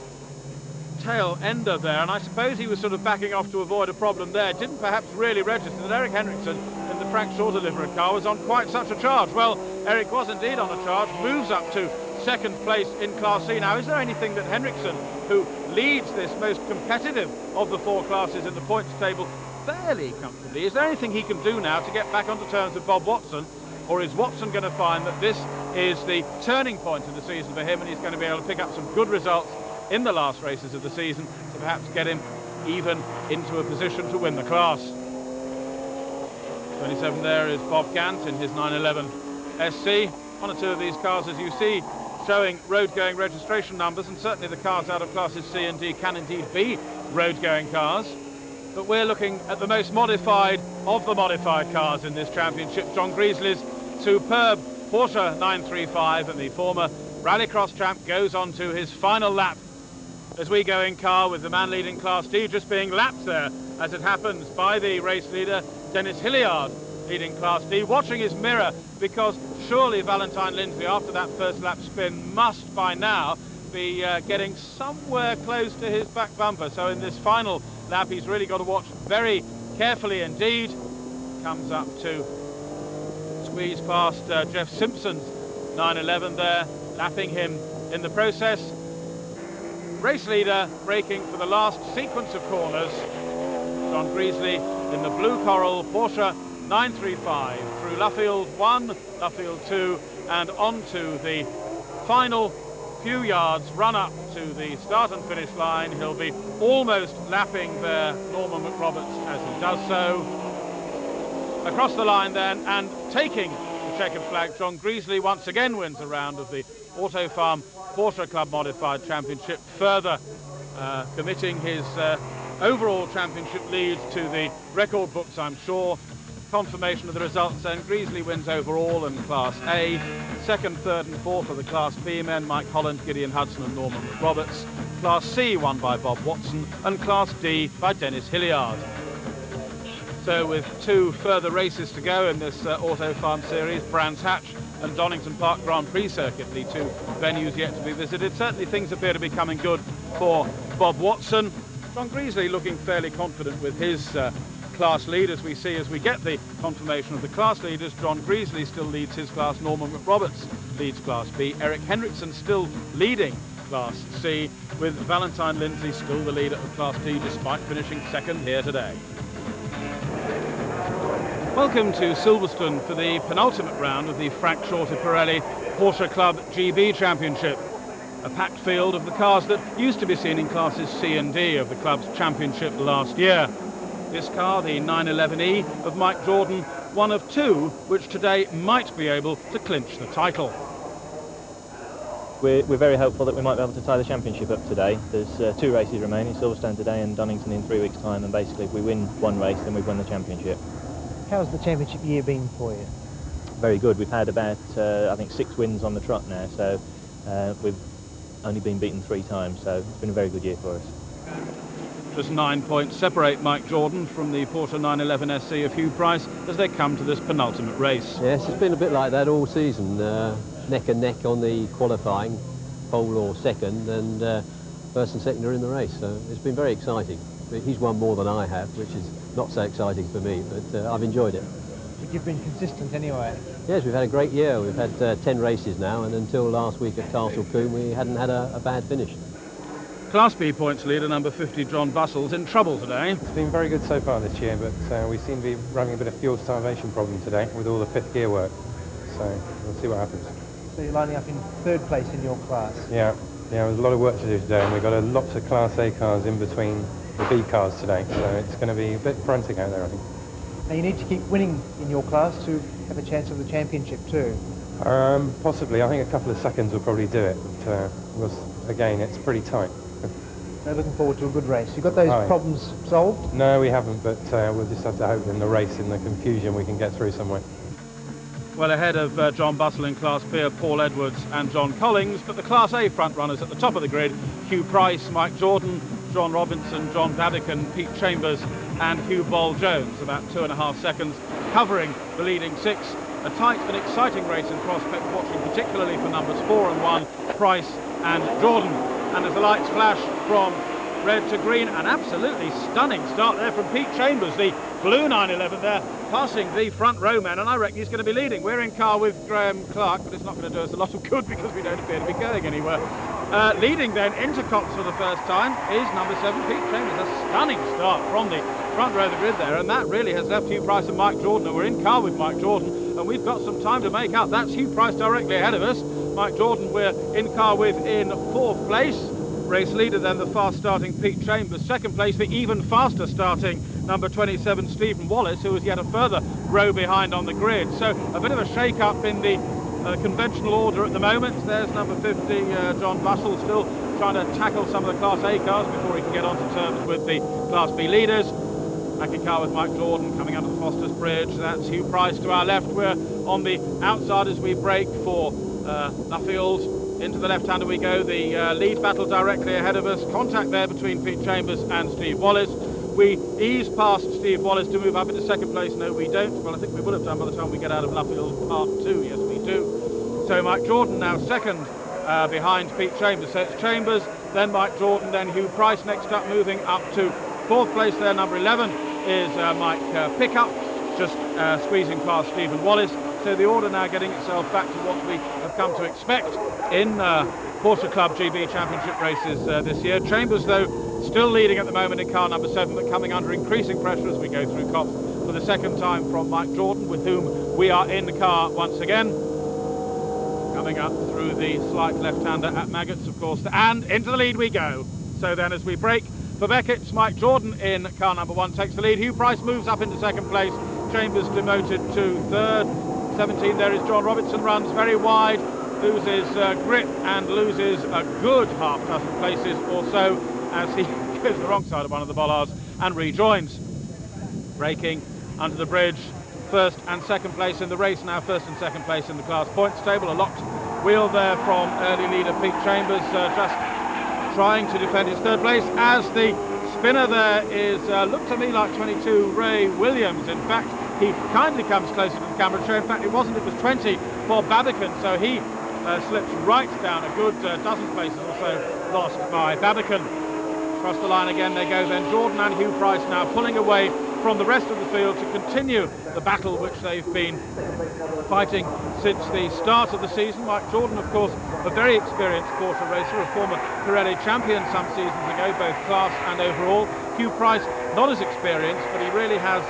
tail ender there, and I suppose he was sort of backing off to avoid a problem there. Didn't perhaps really register that Eric Hendrickson in the Frank Shaw delivered car was on quite such a charge. Well, Eric was indeed on a charge, moves up to second place in Class C. Now, is there anything that Hendrickson, who leads this most competitive of the four classes in the points table fairly comfortably, is there anything he can do now to get back onto terms with Bob Watson? Or is Watson going to find that this is the turning point of the season for him and he's going to be able to pick up some good results in the last races of the season to perhaps get him even into a position to win the class? 27 there is Bob Gant in his 911 SC. One or two of these cars, as you see, showing road-going registration numbers, and certainly the cars out of classes C and D can indeed be road-going cars. But we're looking at the most modified of the modified cars in this championship, John Greasley's superb Porsche 935, and the former Rallycross champ goes on to his final lap as we go in car with the man leading Class D just being lapped there, as it happens, by the race leader Dennis Hilliard, leading Class D, watching his mirror, because surely Valentine Lindsay, after that first lap spin, must by now be getting somewhere close to his back bumper. So in this final lap he's really got to watch very carefully indeed. Comes up to squeeze past Jeff Simpson's 911 there, lapping him in the process. Race leader braking for the last sequence of corners. John Greasley in the blue coral Porsche 935 through Luffield 1, Luffield 2, and onto the final few yards run up to the start and finish line. He'll be almost lapping there Norman McRoberts as he does so. Across the line then, and taking the checkered flag, John Greasley once again wins a round of the Auto Farm Porsche Club Modified Championship, further committing his overall championship lead to the record books, I'm sure. Confirmation of the results then, Greasley wins overall in Class A, second, third and fourth are the Class B men, Mike Holland, Gideon Hudson and Norman McRoberts. Class C won by Bob Watson, and Class D by Dennis Hilliard. So with two further races to go in this Auto Farm Series, Brands Hatch and Donington Park Grand Prix circuit, the two venues yet to be visited, certainly things appear to be coming good for Bob Watson. John Greasley looking fairly confident with his class lead, as we see as we get the confirmation of the class leaders. John Greasley still leads his class, Norman McRoberts leads Class B, Eric Henriksen still leading Class C, with Valentine Lindsay still the leader of Class D despite finishing second here today. Welcome to Silverstone for the penultimate round of the Frank Shorty Pirelli Porsche Club GB Championship. A packed field of the cars that used to be seen in classes C and D of the club's championship last year. This car, the 911E of Mike Jordan, one of two which today might be able to clinch the title. We're very hopeful that we might be able to tie the championship up today. There's two races remaining, Silverstone today and Donington in 3 weeks' time, and basically if we win one race then we've won the championship. How's the championship year been for you? Very good. We've had about, I think, 6 wins on the trot now, so we've only been beaten 3 times, so it's been a very good year for us. Just 9 points separate Mike Jordan from the Porsche 911 SC of Hugh Price as they come to this penultimate race. Yes, it's been a bit like that all season, neck and neck on the qualifying, pole or second, and first and second are in the race, so it's been very exciting. He's won more than I have, which is not so exciting for me, but I've enjoyed it. But you've been consistent anyway. Yes, we've had a great year. We've had 10 races now, and until last week at Castle Combe we hadn't had a bad finish. Class B points leader number 50 John Bussell's in trouble today. It's been very good so far this year, but we seem to be having a bit of fuel starvation problem today with all the fifth gear work, so we'll see what happens. So you're lining up in third place in your class? Yeah, there's a lot of work to do today, and we've got lots of Class A cars in between the B cars today, so it's going to be a bit frantic out there, I think. Now you need to keep winning in your class to have a chance of the championship too. Possibly. I think a couple of seconds will probably do it, but again, it's pretty tight. So looking forward to a good race. You got those problems solved? No, we haven't, but we'll just have to hope in the race, in the confusion, we can get through somewhere. Well, ahead of John Bussell in Class B are Paul Edwards and John Collins, but the Class A front runners at the top of the grid, Hugh Price, Mike Jordan, John Robinson, John Babican, Pete Chambers and Hugh Ball-Jones, about 2.5 seconds covering the leading 6. A tight and exciting race in prospect, watching particularly for numbers 4 and 1, Price and Jordan. And as the lights flash from red to green, an absolutely stunning start there from Pete Chambers, the blue 911 there, passing the front row man, and I reckon he's going to be leading. We're in car with Graham Clark, but it's not going to do us a lot of good because we don't appear to be going anywhere. Leading then into Cox for the first time is number 7, Pete Chambers. A stunning start from the front row of the grid there, and that really has left Hugh Price and Mike Jordan, and we're in car with Mike Jordan, and we've got some time to make up. That's Hugh Price directly ahead of us. Mike Jordan we're in car with in 4th place. Race leader then the fast starting Pete Chambers. 2nd place the even faster starting number 27 Stephen Wallace, who was yet a further row behind on the grid. So a bit of a shake-up in the conventional order at the moment. There's number 50, John Bushell, still trying to tackle some of the Class A cars before he can get onto terms with the Class B leaders. Back in car with Mike Jordan coming under the Foster's Bridge. That's Hugh Price to our left. We're on the outside as we brake for Luffield. Into the left-hander we go. The lead battle directly ahead of us. Contact there between Pete Chambers and Steve Wallace. We ease past Steve Wallace to move up into second place. No, we don't. Well, I think we would have done by the time we get out of Luffield Part 2. Yes, we do. So Mike Jordan now second behind Pete Chambers. So it's Chambers, then Mike Jordan, then Hugh Price next up, moving up to fourth place there. Number 11 is Mike Pickup, just squeezing past Stephen Wallace. So the order now getting itself back to what we have come to expect in Porsche Club GB Championship races this year. Chambers, though, still leading at the moment in car number 7, but coming under increasing pressure as we go through Cops for the second time from Mike Jordan, with whom we are in the car once again. Coming up through the slight left-hander at Maggots, of course, and into the lead we go. So then as we brake for Beckett's, Mike Jordan in car number 1 takes the lead. Hugh Price moves up into second place. Chambers demoted to third. 17 there is John Robertson, runs very wide, loses grip and loses a good half dozen places or so as he goes the wrong side of one of the bollards and rejoins. Braking under the bridge, first and second place in the race now, first and second place in the class points table. A locked wheel there from early leader Pete Chambers, just trying to defend his third place as the spinner there is, looked to me like 22 Ray Williams. In fact, he kindly comes closer to the camera to show, in fact it wasn't, it was 20 for Babbicon, so he slips right down a good dozen places or so lost by Babbicon. Across the line again they go then, Jordan and Hugh Price now pulling away from the rest of the field to continue the battle which they've been fighting since the start of the season. Mike Jordan, of course, a very experienced Porsche racer, a former Pirelli champion some seasons ago, both class and overall. Hugh Price, not as experienced, but he really has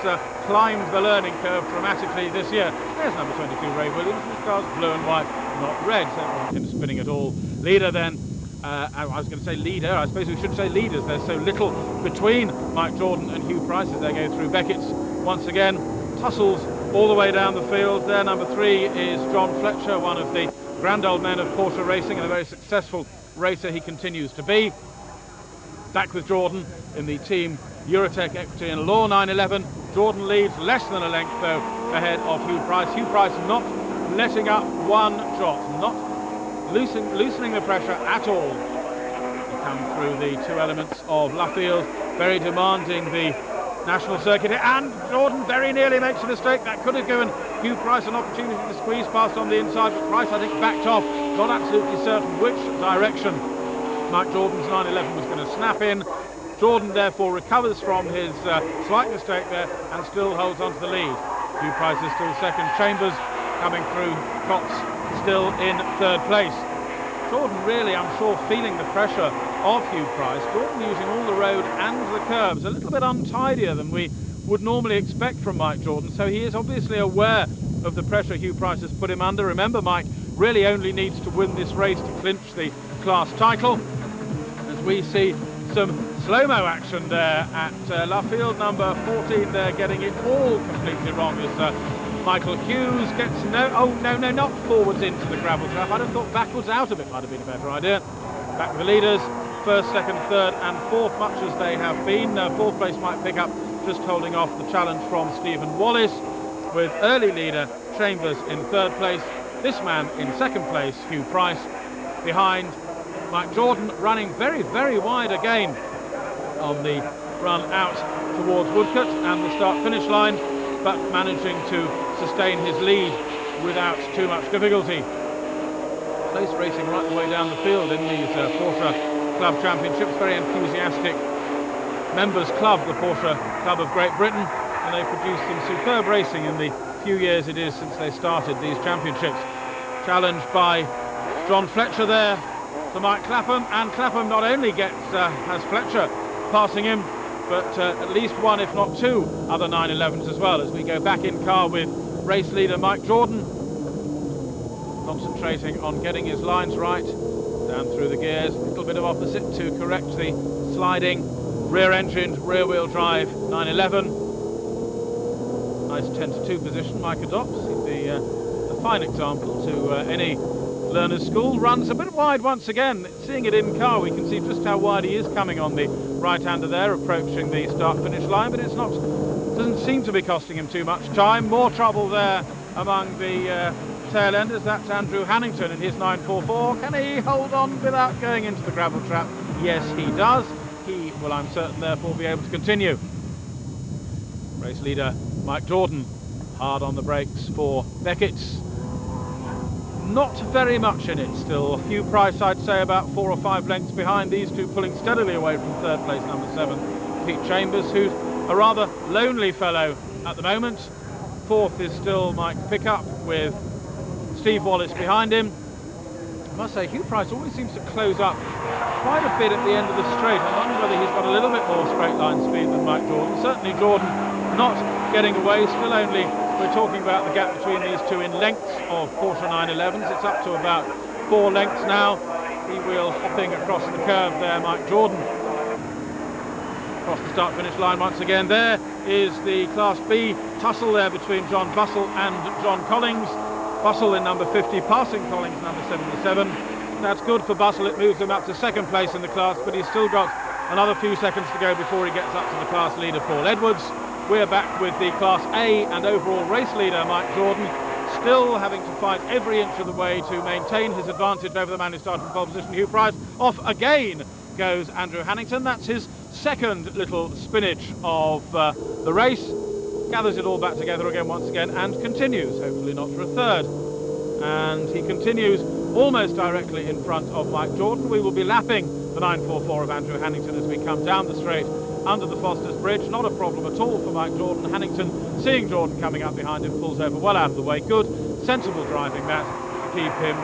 climbed the learning curve dramatically this year. There's number 22, Ray Williams. His car's blue and white, not red, so that wasn't him spinning at all. Leader then, I was going to say leader, I suppose we should say leaders. There's so little between Mike Jordan and Hugh Price as they go through Beckett's. Once again, tussles all the way down the field. There, number 3 is John Fletcher, one of the grand old men of Porsche racing and a very successful racer he continues to be. Back with Jordan in the Team Eurotech Equity and Law 911. Jordan leads less than a length, though, ahead of Hugh Price. Hugh Price not letting up one jot, not loosening the pressure at all. We come through the 2 elements of Luffield, very demanding the national circuit, and Jordan very nearly makes a mistake. That could have given Hugh Price an opportunity to squeeze past on the inside, but Price, I think, backed off, not absolutely certain which direction Mike Jordan's 911 was going to snap in. Jordan therefore recovers from his slight mistake there and still holds on to the lead. Hugh Price is still second. Chambers coming through Cots still in third place. Jordan really, I'm sure, feeling the pressure of Hugh Price. Jordan using all the road and the curbs, a little bit untidier than we would normally expect from Mike Jordan, so he is obviously aware of the pressure Hugh Price has put him under. Remember, Mike really only needs to win this race to clinch the class title. As we see some slow-mo action there at Luffield, number 14 there getting it all completely wrong as Michael Hughes gets not forwards into the gravel trap. I'd have thought backwards out of it might have been a better idea. Back with the leaders, first, second, third and fourth, much as they have been. Fourth place might pick up, just holding off the challenge from Stephen Wallace, with early leader Chambers in third place. This man in second place, Hugh Price, behind Mike Jordan, running very, very wide again on the run out towards Woodcote and the start-finish line, but managing to sustain his lead without too much difficulty. Close racing right the way down the field in these Porsche Club Championships. Very enthusiastic members club, the Porsche Club of Great Britain, and they've produced some superb racing in the few years it is since they started these championships. Challenged by John Fletcher there to Mike Clapham, and Clapham not only has Fletcher passing him, but at least one, if not 2 other 911s as well, as we go back in car with race leader Mike Jordan, concentrating on getting his lines right, down through the gears, a little bit of opposite to correct the sliding rear-engined, rear-wheel drive 911. nice 10-2 position Mike adopts. He'd be a fine example to any learner's school. Runs a bit wide once again. Seeing it in car, we can see just how wide he is coming on the right-hander there, approaching the start-finish line, but it's not, doesn't seem to be costing him too much time. More trouble there among the tail enders. That's Andrew Hannington in his 944. Can he hold on without going into the gravel trap? Yes, he does. He will, I'm certain, therefore be able to continue. Race leader Mike Jordan hard on the brakes for Beckett's. Not very much in it still. Hugh Price, I'd say, about 4 or 5 lengths behind. These two pulling steadily away from third place, number 7, Pete Chambers, who's a rather lonely fellow at the moment. Fourth is still Mike Pickup with Steve Wallace behind him. I must say, Hugh Price always seems to close up quite a bit at the end of the straight. I wonder whether he's got a little bit more straight line speed than Mike Jordan. Certainly Jordan not getting away, still only, we're talking about the gap between these two in lengths of Porsche 911s. It's up to about 4 lengths now. Three-wheel hopping across the curve there, Mike Jordan. Across the start-finish line once again. There is the Class B tussle there between John Bussell and John Collins. Bussell in number 50, passing Collins number 77. That's good for Bussell. It moves him up to second place in the class, but he's still got another few seconds to go before he gets up to the class leader, Paul Edwards. We're back with the Class A and overall race leader, Mike Jordan, still having to fight every inch of the way to maintain his advantage over the man who started in pole position, Hugh Price. Off again goes Andrew Hannington. That's his second little spinach of the race. Gathers it all back together again once again and continues, hopefully not for a third. And he continues almost directly in front of Mike Jordan. We will be lapping the 944 of Andrew Hannington as we come down the straight under the Foster's Bridge. Not a problem at all for Mike Jordan. Hannington, seeing Jordan coming up behind him, pulls over well out of the way. Good, sensible driving that to keep him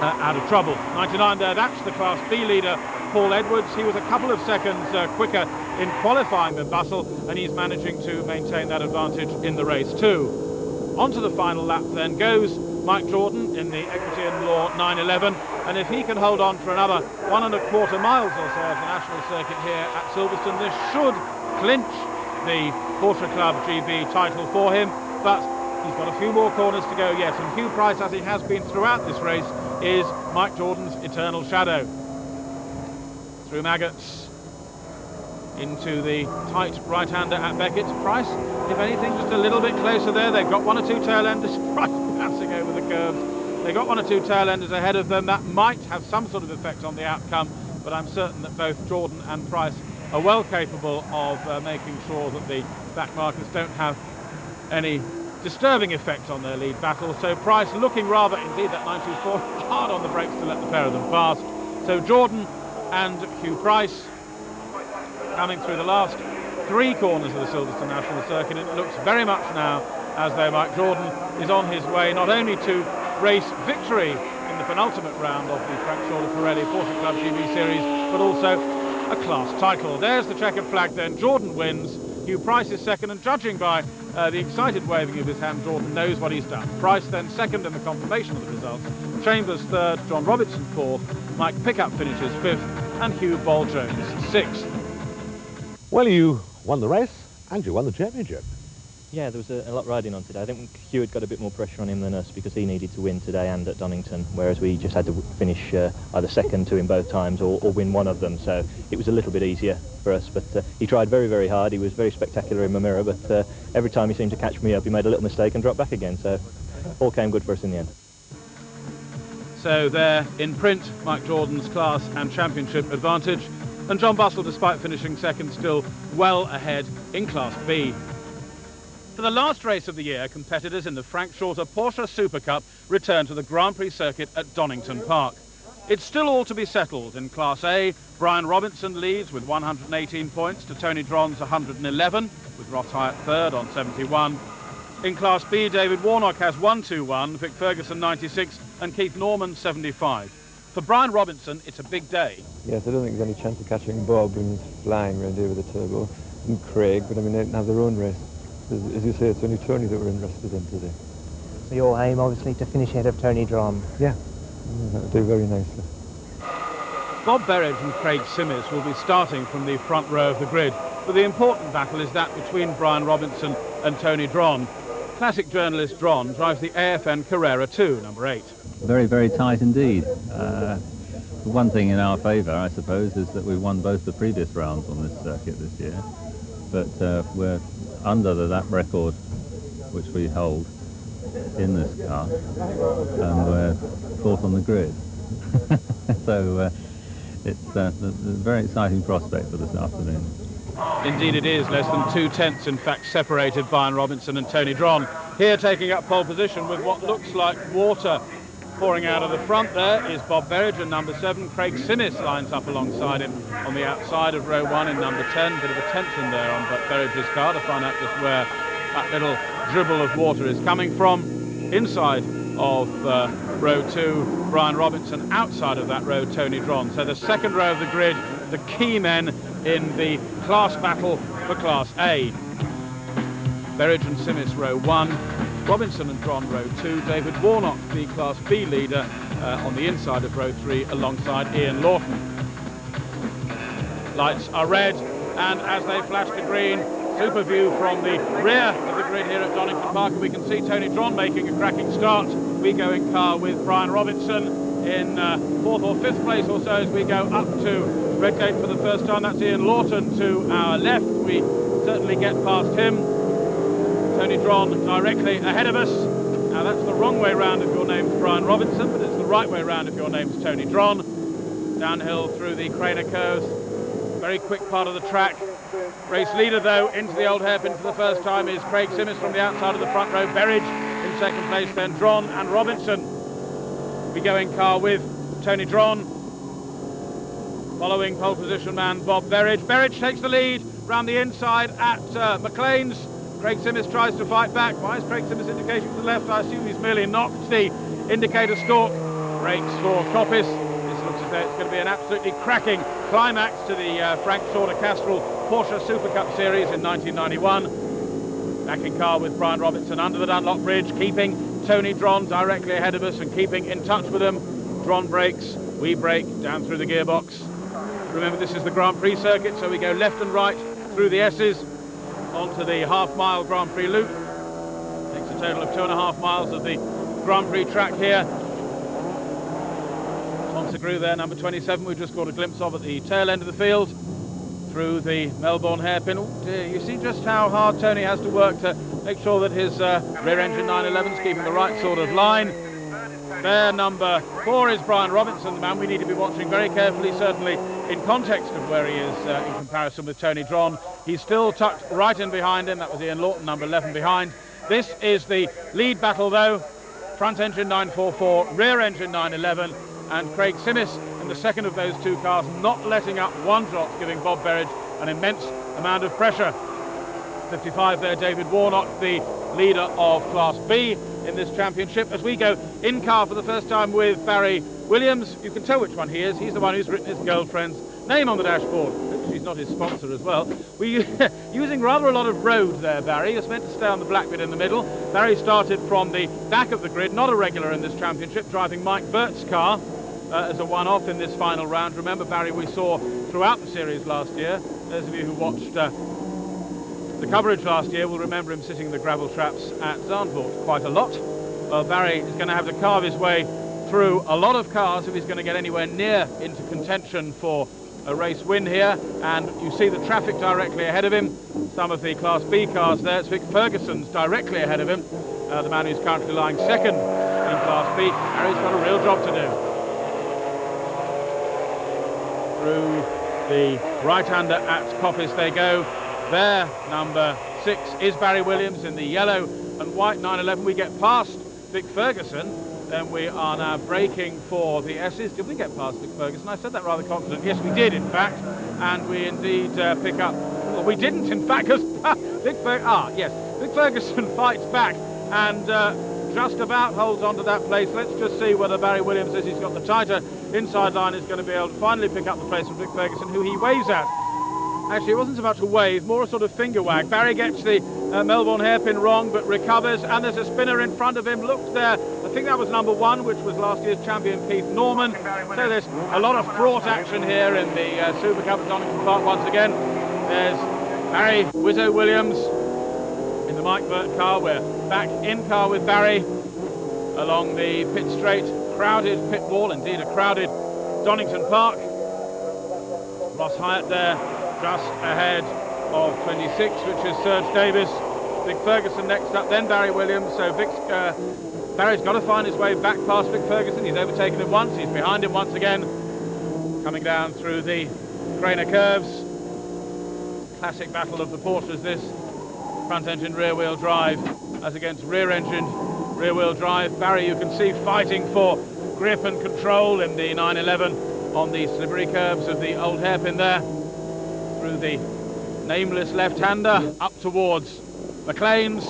out of trouble. 99 there, that's the Class B leader, Paul Edwards. He was a couple of seconds quicker in qualifying than Bussell, and he's managing to maintain that advantage in the race too. On to the final lap then goes Mike Jordan in the Equity and Law 911, and if he can hold on for another 1¼ miles or so of the national circuit here at Silverstone, this should clinch the Porsche Club GB title for him, but he's got a few more corners to go yet, and Hugh Price, as he has been throughout this race, is Mike Jordan's eternal shadow. Through Maggots into the tight right-hander at Beckett. Price, if anything, just a little bit closer there. They've got 1 or 2 tail-enders. Price bouncing over the curves. They've got 1 or 2 tail-enders ahead of them. That might have some sort of effect on the outcome, but I'm certain that both Jordan and Price are well capable of making sure that the back markers don't have any disturbing effect on their lead battle. So Price looking rather, indeed, that 924, hard on the brakes to let the pair of them pass. So Jordan and Hugh Price coming through the last 3 corners of the Silverstone National Circuit. It looks very much now as though Mike Jordan is on his way not only to race victory in the penultimate round of the Frank Shorter Pirelli Porsche Club GB Series, but also a class title. There's the checkered flag then. Jordan wins. Hugh Price is second, and judging by the excited waving of his hand, Jordan knows what he's done. Price then second in the confirmation of the results. Chambers third, John Robertson fourth, Mike Pickup finishes fifth, and Hugh Ball-Jones sixth. Well, you won the race and you won the championship. Yeah, there was a lot riding on today. I think Hugh had got a bit more pressure on him than us because he needed to win today and at Donington, whereas we just had to finish either second to him both times or win one of them. So it was a little bit easier for us, but he tried very, very hard. He was very spectacular in my mirror, but every time he seemed to catch me up, he made a little mistake and dropped back again. So all came good for us in the end. So there in print, Mike Jordan's class and championship advantage, and John Bussell, despite finishing second, still well ahead in Class B. For the last race of the year, competitors in the Frank Shorter Porsche Supercup return to the Grand Prix circuit at Donington Park. It's still all to be settled. In Class A, Brian Robinson leads with 118 points to Tony Dron's 111, with Ross Hyatt third on 71. In Class B, David Warnock has 121, Vic Ferguson 96, and Keith Norman 75. For Brian Robinson, it's a big day. Yes, I don't think there's any chance of catching Bob and flying around here with the turbo, and Craig, but I mean, they didn't have their own race. As you say, it's only Tony that we're interested in today. So your aim, obviously, to finish ahead of Tony Dron? Yeah, that'll do very nicely. Bob Berridge and Craig Simmis will be starting from the front row of the grid, but the important battle is that between Brian Robinson and Tony Dron. Classic journalist Dron drives the AFN Carrera 2, number 8. Very, very tight indeed. The one thing in our favour, I suppose, is that we've won both the previous rounds on this circuit this year, but we're under the lap record which we hold in this car, and we're fourth on the grid. So it's a very exciting prospect for this afternoon. Indeed it is. Less than 2/10 in fact separated Brian Robinson and Tony Dron. Here taking up pole position with what looks like water pouring out of the front there is Bob Berridge, and number 7 Craig Simmis lines up alongside him on the outside of row 1 in number 10. Bit of a tension there on Berridge's car to find out just where that little dribble of water is coming from. Inside of row 2 Brian Robinson, outside of that row Tony Dron. So the second row of the grid, the key men in the class battle for Class A. Berridge and Simmis row 1, Robinson and Dron row 2, David Warnock, the Class B leader, on the inside of row 3 alongside Ian Lawton. Lights are red, and as they flash to green, super view from the rear of the grid here at Donington Park, and we can see Tony Dron making a cracking start. We go in car with Brian Robinson in 4th or 5th place or so as we go up to red gate for the first time. That's Ian Lawton to our left. We certainly get past him. Tony Dron directly ahead of us. Now that's the wrong way round if your name's Brian Robinson, but it's the right way round if your name's Tony Dron. Downhill through the Craner curves. Very quick part of the track. Race leader though into the old hairpin for the first time is Craig Simmis from the outside of the front row. Berridge in second place, then Dron and Robinson. We go in car with Tony Dron, following pole position man Bob Berridge. Berridge takes the lead round the inside at McLean's. Craig Simmis tries to fight back. Why is Craig Simmis indicating to the left? I assume he's merely knocked the indicator stalk. Brakes for Coppice. This looks as though it's going to be an absolutely cracking climax to the Frank Shorter-Castrol Porsche Supercup Series in 1991. Back in car with Brian Robinson under the Dunlop Bridge, keeping Tony Dron directly ahead of us and keeping in touch with them. Dron brakes, we brake down through the gearbox. Remember, this is the Grand Prix circuit, so we go left and right through the S's onto the half-mile Grand Prix loop. Takes a total of 2.5 miles of the Grand Prix track here. Tonsegru there, number 27, we've just got a glimpse of at the tail end of the field. Through the Melbourne hairpin. Oh dear, you see just how hard Tony has to work to make sure that his rear engine 911's keeping the right sort of line. There, number 4 is Brian Robinson, the man we need to be watching very carefully, certainly in context of where he is in comparison with Tony Dron. He's still tucked right in behind him. That was Ian Lawton, number 11 behind. This is the lead battle though. Front engine 944, rear engine 911, and Craig Simmis in the second of those two cars, not letting up one jot, giving Bob Berridge an immense amount of pressure. 55 there, David Warnock, the leader of Class B in this championship. As we go in car for the first time with Barry Williams, you can tell which one he is. He's the one who's written his girlfriend's name on the dashboard. She's not his sponsor as well. We're using rather a lot of road there, Barry. It's meant to stay on the black bit in the middle. Barry started from the back of the grid, not a regular in this championship, driving Mike Burt's car as a one-off in this final round. Remember, Barry, we saw throughout the series last year. Those of you who watched the coverage last year will remember him sitting in the gravel traps at Zandvoort quite a lot. Well, Barry is going to have to carve his way through a lot of cars if he's going to get anywhere near into contention for a race win here. And you see the traffic directly ahead of him. Some of the Class B cars there. It's Vic Ferguson's directly ahead of him, the man who's currently lying second in Class B. Barry's got a real job to do. Through the right-hander at Coppice they go. There, number 6 is Barry Williams in the yellow and white 911. We get past Vic Ferguson, then we are now braking for the S's. Did we get past Vic Ferguson? I said that rather confident. Yes, we did, in fact. And we indeed pick up... Well, we didn't, in fact, because Vic Ferguson fights back and just about holds on to that place. Let's just see whether Barry Williams, as he's got the tighter inside line, is going to be able to finally pick up the place from Vic Ferguson, who he waves at. Actually, it wasn't so much a wave, more a sort of finger wag. Barry gets the Melbourne hairpin wrong, but recovers, and there's a spinner in front of him. Look there, a think that was number 1, which was last year's champion Keith Norman. So there's a lot of fraught action here in the Supercup at Donington Park once again. There's Barry Wizzo Williams in the Mike Burt car. We're back in car with Barry along the pit straight, crowded pit wall, indeed a crowded Donington Park. Ross Hyatt there just ahead of 26, which is Serge Davis. Vic Ferguson next up, then Barry Williams. So Barry's got to find his way back past Vic Ferguson. He's overtaken him once, he's behind him once again. Coming down through the Craner curves. Classic battle of the Porsches, this. Front engine, rear wheel drive, as against rear engine, rear wheel drive. Barry, you can see, fighting for grip and control in the 911 on the slippery curves of the old hairpin there. Through the nameless left-hander up towards McLean's.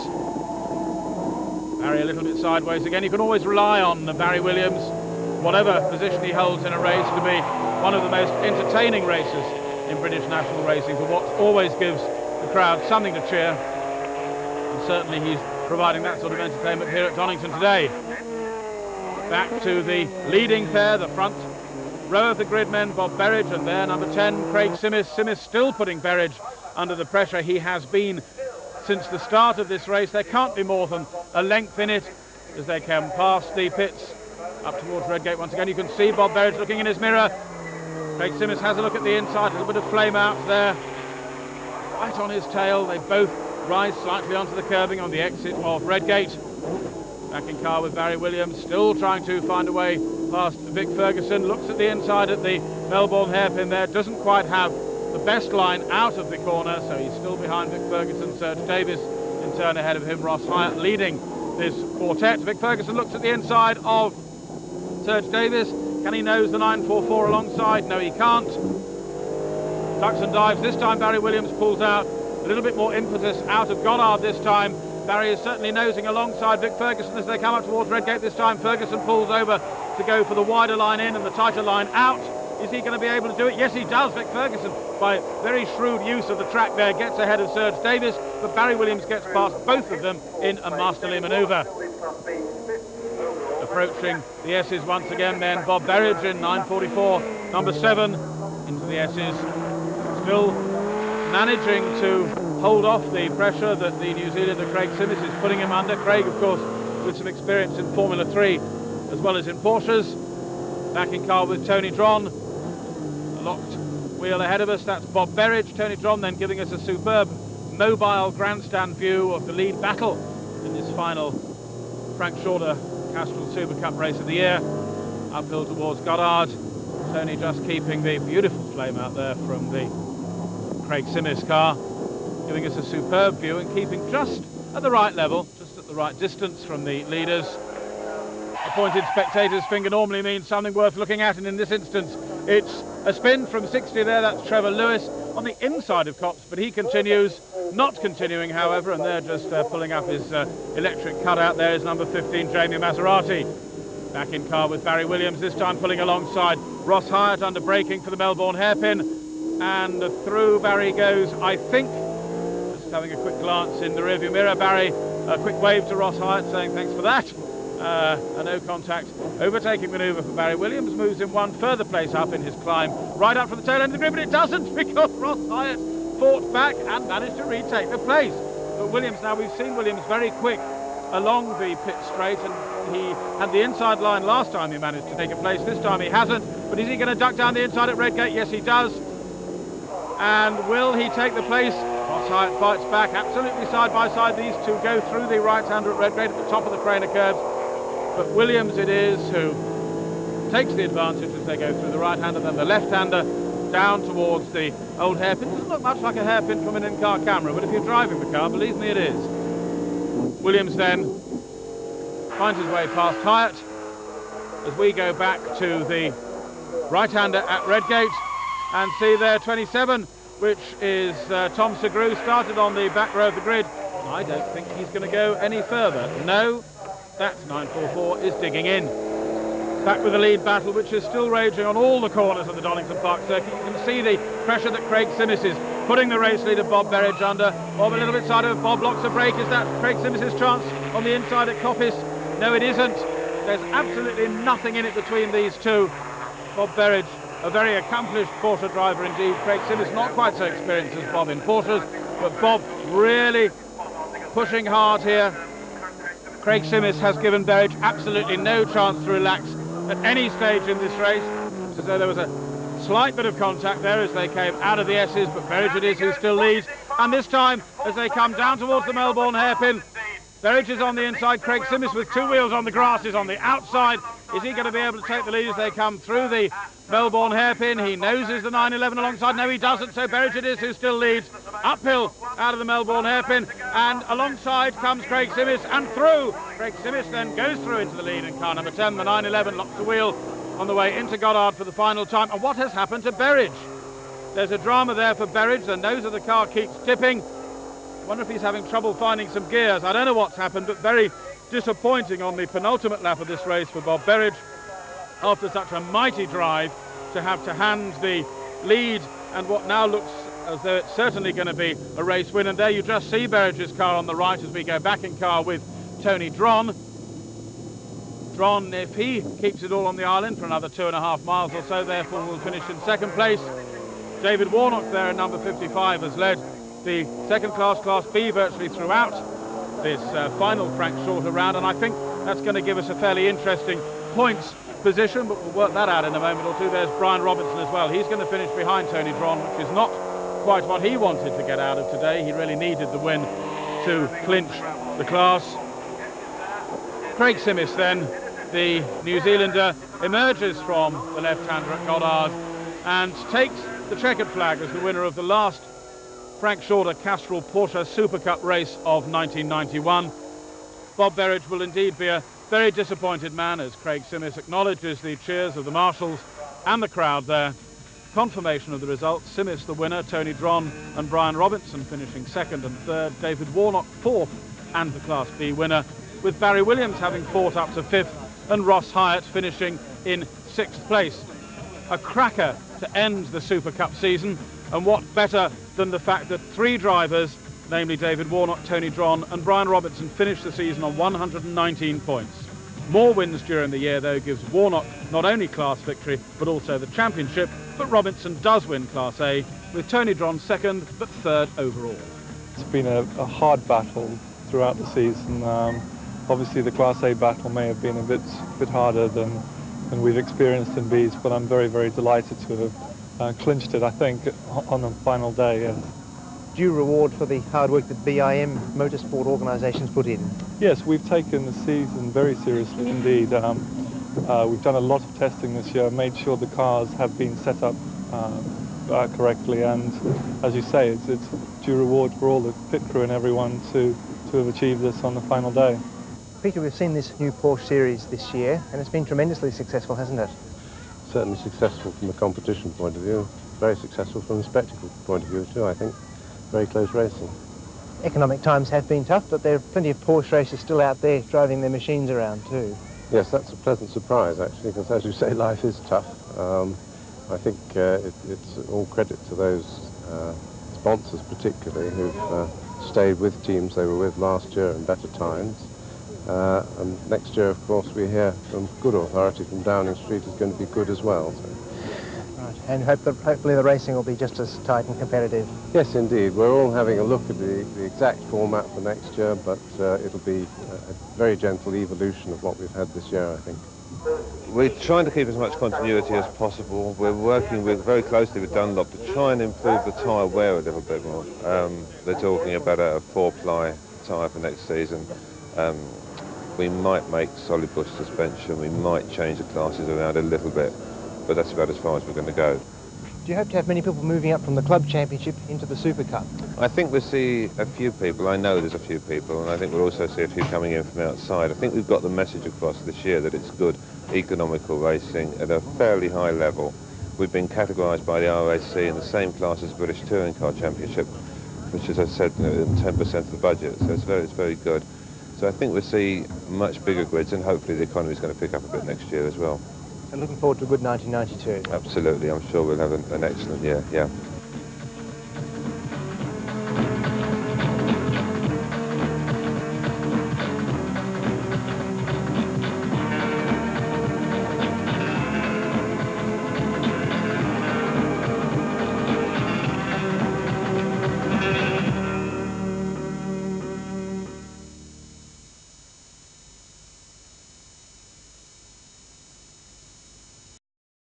Barry a little bit sideways again. You can always rely on Barry Williams, whatever position he holds in a race, to be one of the most entertaining racers in British national racing, for what always gives the crowd something to cheer. And certainly he's providing that sort of entertainment here at Donington today. Back to the leading pair, the front row of the grid men, Bob Berridge, and there number 10, Craig Simmis. Simmis still putting Berridge under the pressure he has been since the start of this race. There can't be more than a length in it as they come past the pits up towards Redgate once again. You can see Bob Berridge looking in his mirror. Craig Simmis has a look at the inside, a little bit of flame out there. Right on his tail, they both rise slightly onto the curbing on the exit of Redgate. Back in car with Barry Williams, still trying to find a way past Vic Ferguson. Looks at the inside at the Melbourne hairpin there, doesn't quite have the best line out of the corner, so he's still behind Vic Ferguson. Serge Davis in turn ahead of him. Ross Hyatt leading this quartet. Vic Ferguson looks at the inside of Serge Davis. Can he nose the 944 alongside? No, he can't. Ducks and dives. This time Barry Williams pulls out a little bit more impetus out of Goddard this time. Barry is certainly nosing alongside Vic Ferguson as they come up towards Redgate this time. Ferguson pulls over to go for the wider line in and the tighter line out. Is he going to be able to do it? Yes, he does. Vic Ferguson, by very shrewd use of the track there, gets ahead of Serge Davis, but Barry Williams gets past both of them in a masterly manoeuvre. Approaching the S's once again then, Bob Berridge in 944, number 7 into the S's. Still managing to hold off the pressure that the New Zealander Craig Simmis is putting him under. Craig, of course, with some experience in Formula 3 as well as in Porsches. Back in car with Tony Dron. A locked wheel ahead of us, that's Bob Berridge. Tony Dron then giving us a superb mobile grandstand view of the lead battle in this final Frank Shorter Castrol Super Cup race of the year. Uphill towards Goddard. Tony just keeping the beautiful flame out there from the Craig Simmis car, giving us a superb view and keeping just at the right level, just at the right distance from the leaders. Appointed spectator's finger normally means something worth looking at, and in this instance it's a spin from 60 there. That's Trevor Lewis on the inside of Copse, but he continues, not continuing however, and they're just pulling up his electric cutout. There is number 15, Jamie Maserati. Back in car with Barry Williams, this time pulling alongside Ross Hyatt under braking for the Melbourne hairpin, and through Barry goes, I think. Just having a quick glance in the rearview mirror, Barry, a quick wave to Ross Hyatt saying thanks for that. A no contact overtaking manoeuvre for Barry Williams, moves him one further place up in his climb, right up from the tail end of the grid, but it doesn't, because Ross Hyatt fought back and managed to retake the place. But Williams, now we've seen Williams very quick along the pit straight, and he had the inside line last time he managed to take a place. This time he hasn't, but is he going to duck down the inside at Redgate? Yes, he does. And will he take the place? Ross Hyatt fights back, absolutely side by side. These two go through the right-hander at Redgate at the top of the Craner curves. But Williams it is who takes the advantage as they go through the right-hander, then the left-hander down towards the old hairpin. It doesn't look much like a hairpin from an in-car camera, but if you're driving the car, believe me, it is. Williams then finds his way past Hyatt as we go back to the right-hander at Redgate and see there 27, which is Tom Segru, started on the back row of the grid. I don't think he's going to go any further. No, that 944 is digging in. Back with the lead battle, which is still raging on all the corners of the Donington Park circuit. You can see the pressure that Craig Simmis is putting the race leader Bob Berridge under. Bob a little bit side of Bob, blocks a break. Is that Craig Simmis' chance on the inside at Coppice? No, it isn't. There's absolutely nothing in it between these two. Bob Berridge, a very accomplished Porsche driver indeed. Craig Simmons, not quite so experienced as Bob in Porsches, but Bob really pushing hard here. Craig Simmons has given Berridge absolutely no chance to relax at any stage in this race. So there was a slight bit of contact there as they came out of the S's, but Berridge it is who still leads. And this time, as they come down towards the Melbourne hairpin, Berridge is on the inside. Craig Simmons with two wheels on the grass is on the outside. Is he going to be able to take the lead as they come through the Melbourne hairpin? He noses the 911 alongside. No, he doesn't. So Berridge it is who still leads. Uphill out of the Melbourne hairpin. And alongside comes Craig Simmons and through. Craig Simmons then goes through into the lead in car number 10. The 911 locks the wheel on the way into Goddard for the final time. And what has happened to Berridge? There's a drama there for Berridge. The nose of the car keeps tipping. Wonder if he's having trouble finding some gears. I don't know what's happened, but very disappointing on the penultimate lap of this race for Bob Berridge after such a mighty drive to have to hand the lead and what now looks as though it's certainly going to be a race win. And there you just see Berridge's car on the right as we go back in car with Tony Dron. Dron, if he keeps it all on the island for another 2.5 miles or so, therefore will finish in second place. David Warnock there in number 55 has led the second class, Class B, virtually throughout this final Frank Shorter round, and I think that's going to give us a fairly interesting points position, but we'll work that out in a moment or two. There's Brian Robinson as well. He's going to finish behind Tony Dron, which is not quite what he wanted to get out of today. He really needed the win to clinch the class. Craig Simmons then, the New Zealander, emerges from the left-hander at Goddard and takes the checkered flag as the winner of the last Frank Shorter Castrol Porsche Supercup race of 1991. Bob Berridge will indeed be a very disappointed man as Craig Simmons acknowledges the cheers of the marshals and the crowd there. Confirmation of the results: Simmons the winner, Tony Dron and Brian Robinson finishing second and third, David Warnock fourth and the Class B winner, with Barry Williams having fought up to fifth and Ross Hyatt finishing in sixth place. A cracker to end the Supercup season, and what better than the fact that three drivers, namely David Warnock, Tony Dron and Brian Robinson, finished the season on 119 points. More wins during the year, though, gives Warnock not only class victory but also the championship, but Robinson does win Class A, with Tony Dron second but third overall. It's been a hard battle throughout the season. Obviously the Class A battle may have been a bit harder than we've experienced in B's, but I'm very, very delighted to have clinched it, I think, on the final day. Yes. Due reward for the hard work that BIM motorsport organisations put in? Yes, we've taken the season very seriously indeed. We've done a lot of testing this year, made sure the cars have been set up correctly, and as you say, it's due reward for all the pit crew and everyone to have achieved this on the final day. Peter, we've seen this new Porsche series this year, and it's been tremendously successful, hasn't it? Certainly successful from a competition point of view, very successful from a spectacle point of view too, I think. Very close racing. Economic times have been tough, but there are plenty of Porsche racers still out there driving their machines around too. Yes, that's a pleasant surprise actually, because as you say, life is tough. I think it's all credit to those sponsors particularly who've stayed with teams they were with last year in better times. And next year, of course, we hear from good authority from Downing Street is going to be good as well. So. Right, and hopefully the racing will be just as tight and competitive. Yes, indeed. We're all having a look at the exact format for next year, but it'll be a very gentle evolution of what we've had this year, I think. We're trying to keep as much continuity as possible. We're working very closely with Dunlop to try and improve the tyre wear a little bit more. They're talking about a 4-ply tyre for next season. We might make solid bush suspension, we might change the classes around a little bit, but that's about as far as we're going to go. Do you hope to have many people moving up from the club championship into the Super Cup? I think we'll see a few people. I know there's a few people, and I think we'll also see a few coming in from outside. I think we've got the message across this year that it's good, economical racing at a fairly high level. We've been categorised by the RAC in the same class as the British Touring Car Championship, which, as I said, 10% of the budget, so it's very good. So I think we'll see much bigger grids, and hopefully the economy is going to pick up a bit next year as well. And looking forward to a good 1992. Absolutely, I'm sure we'll have an excellent year, yeah.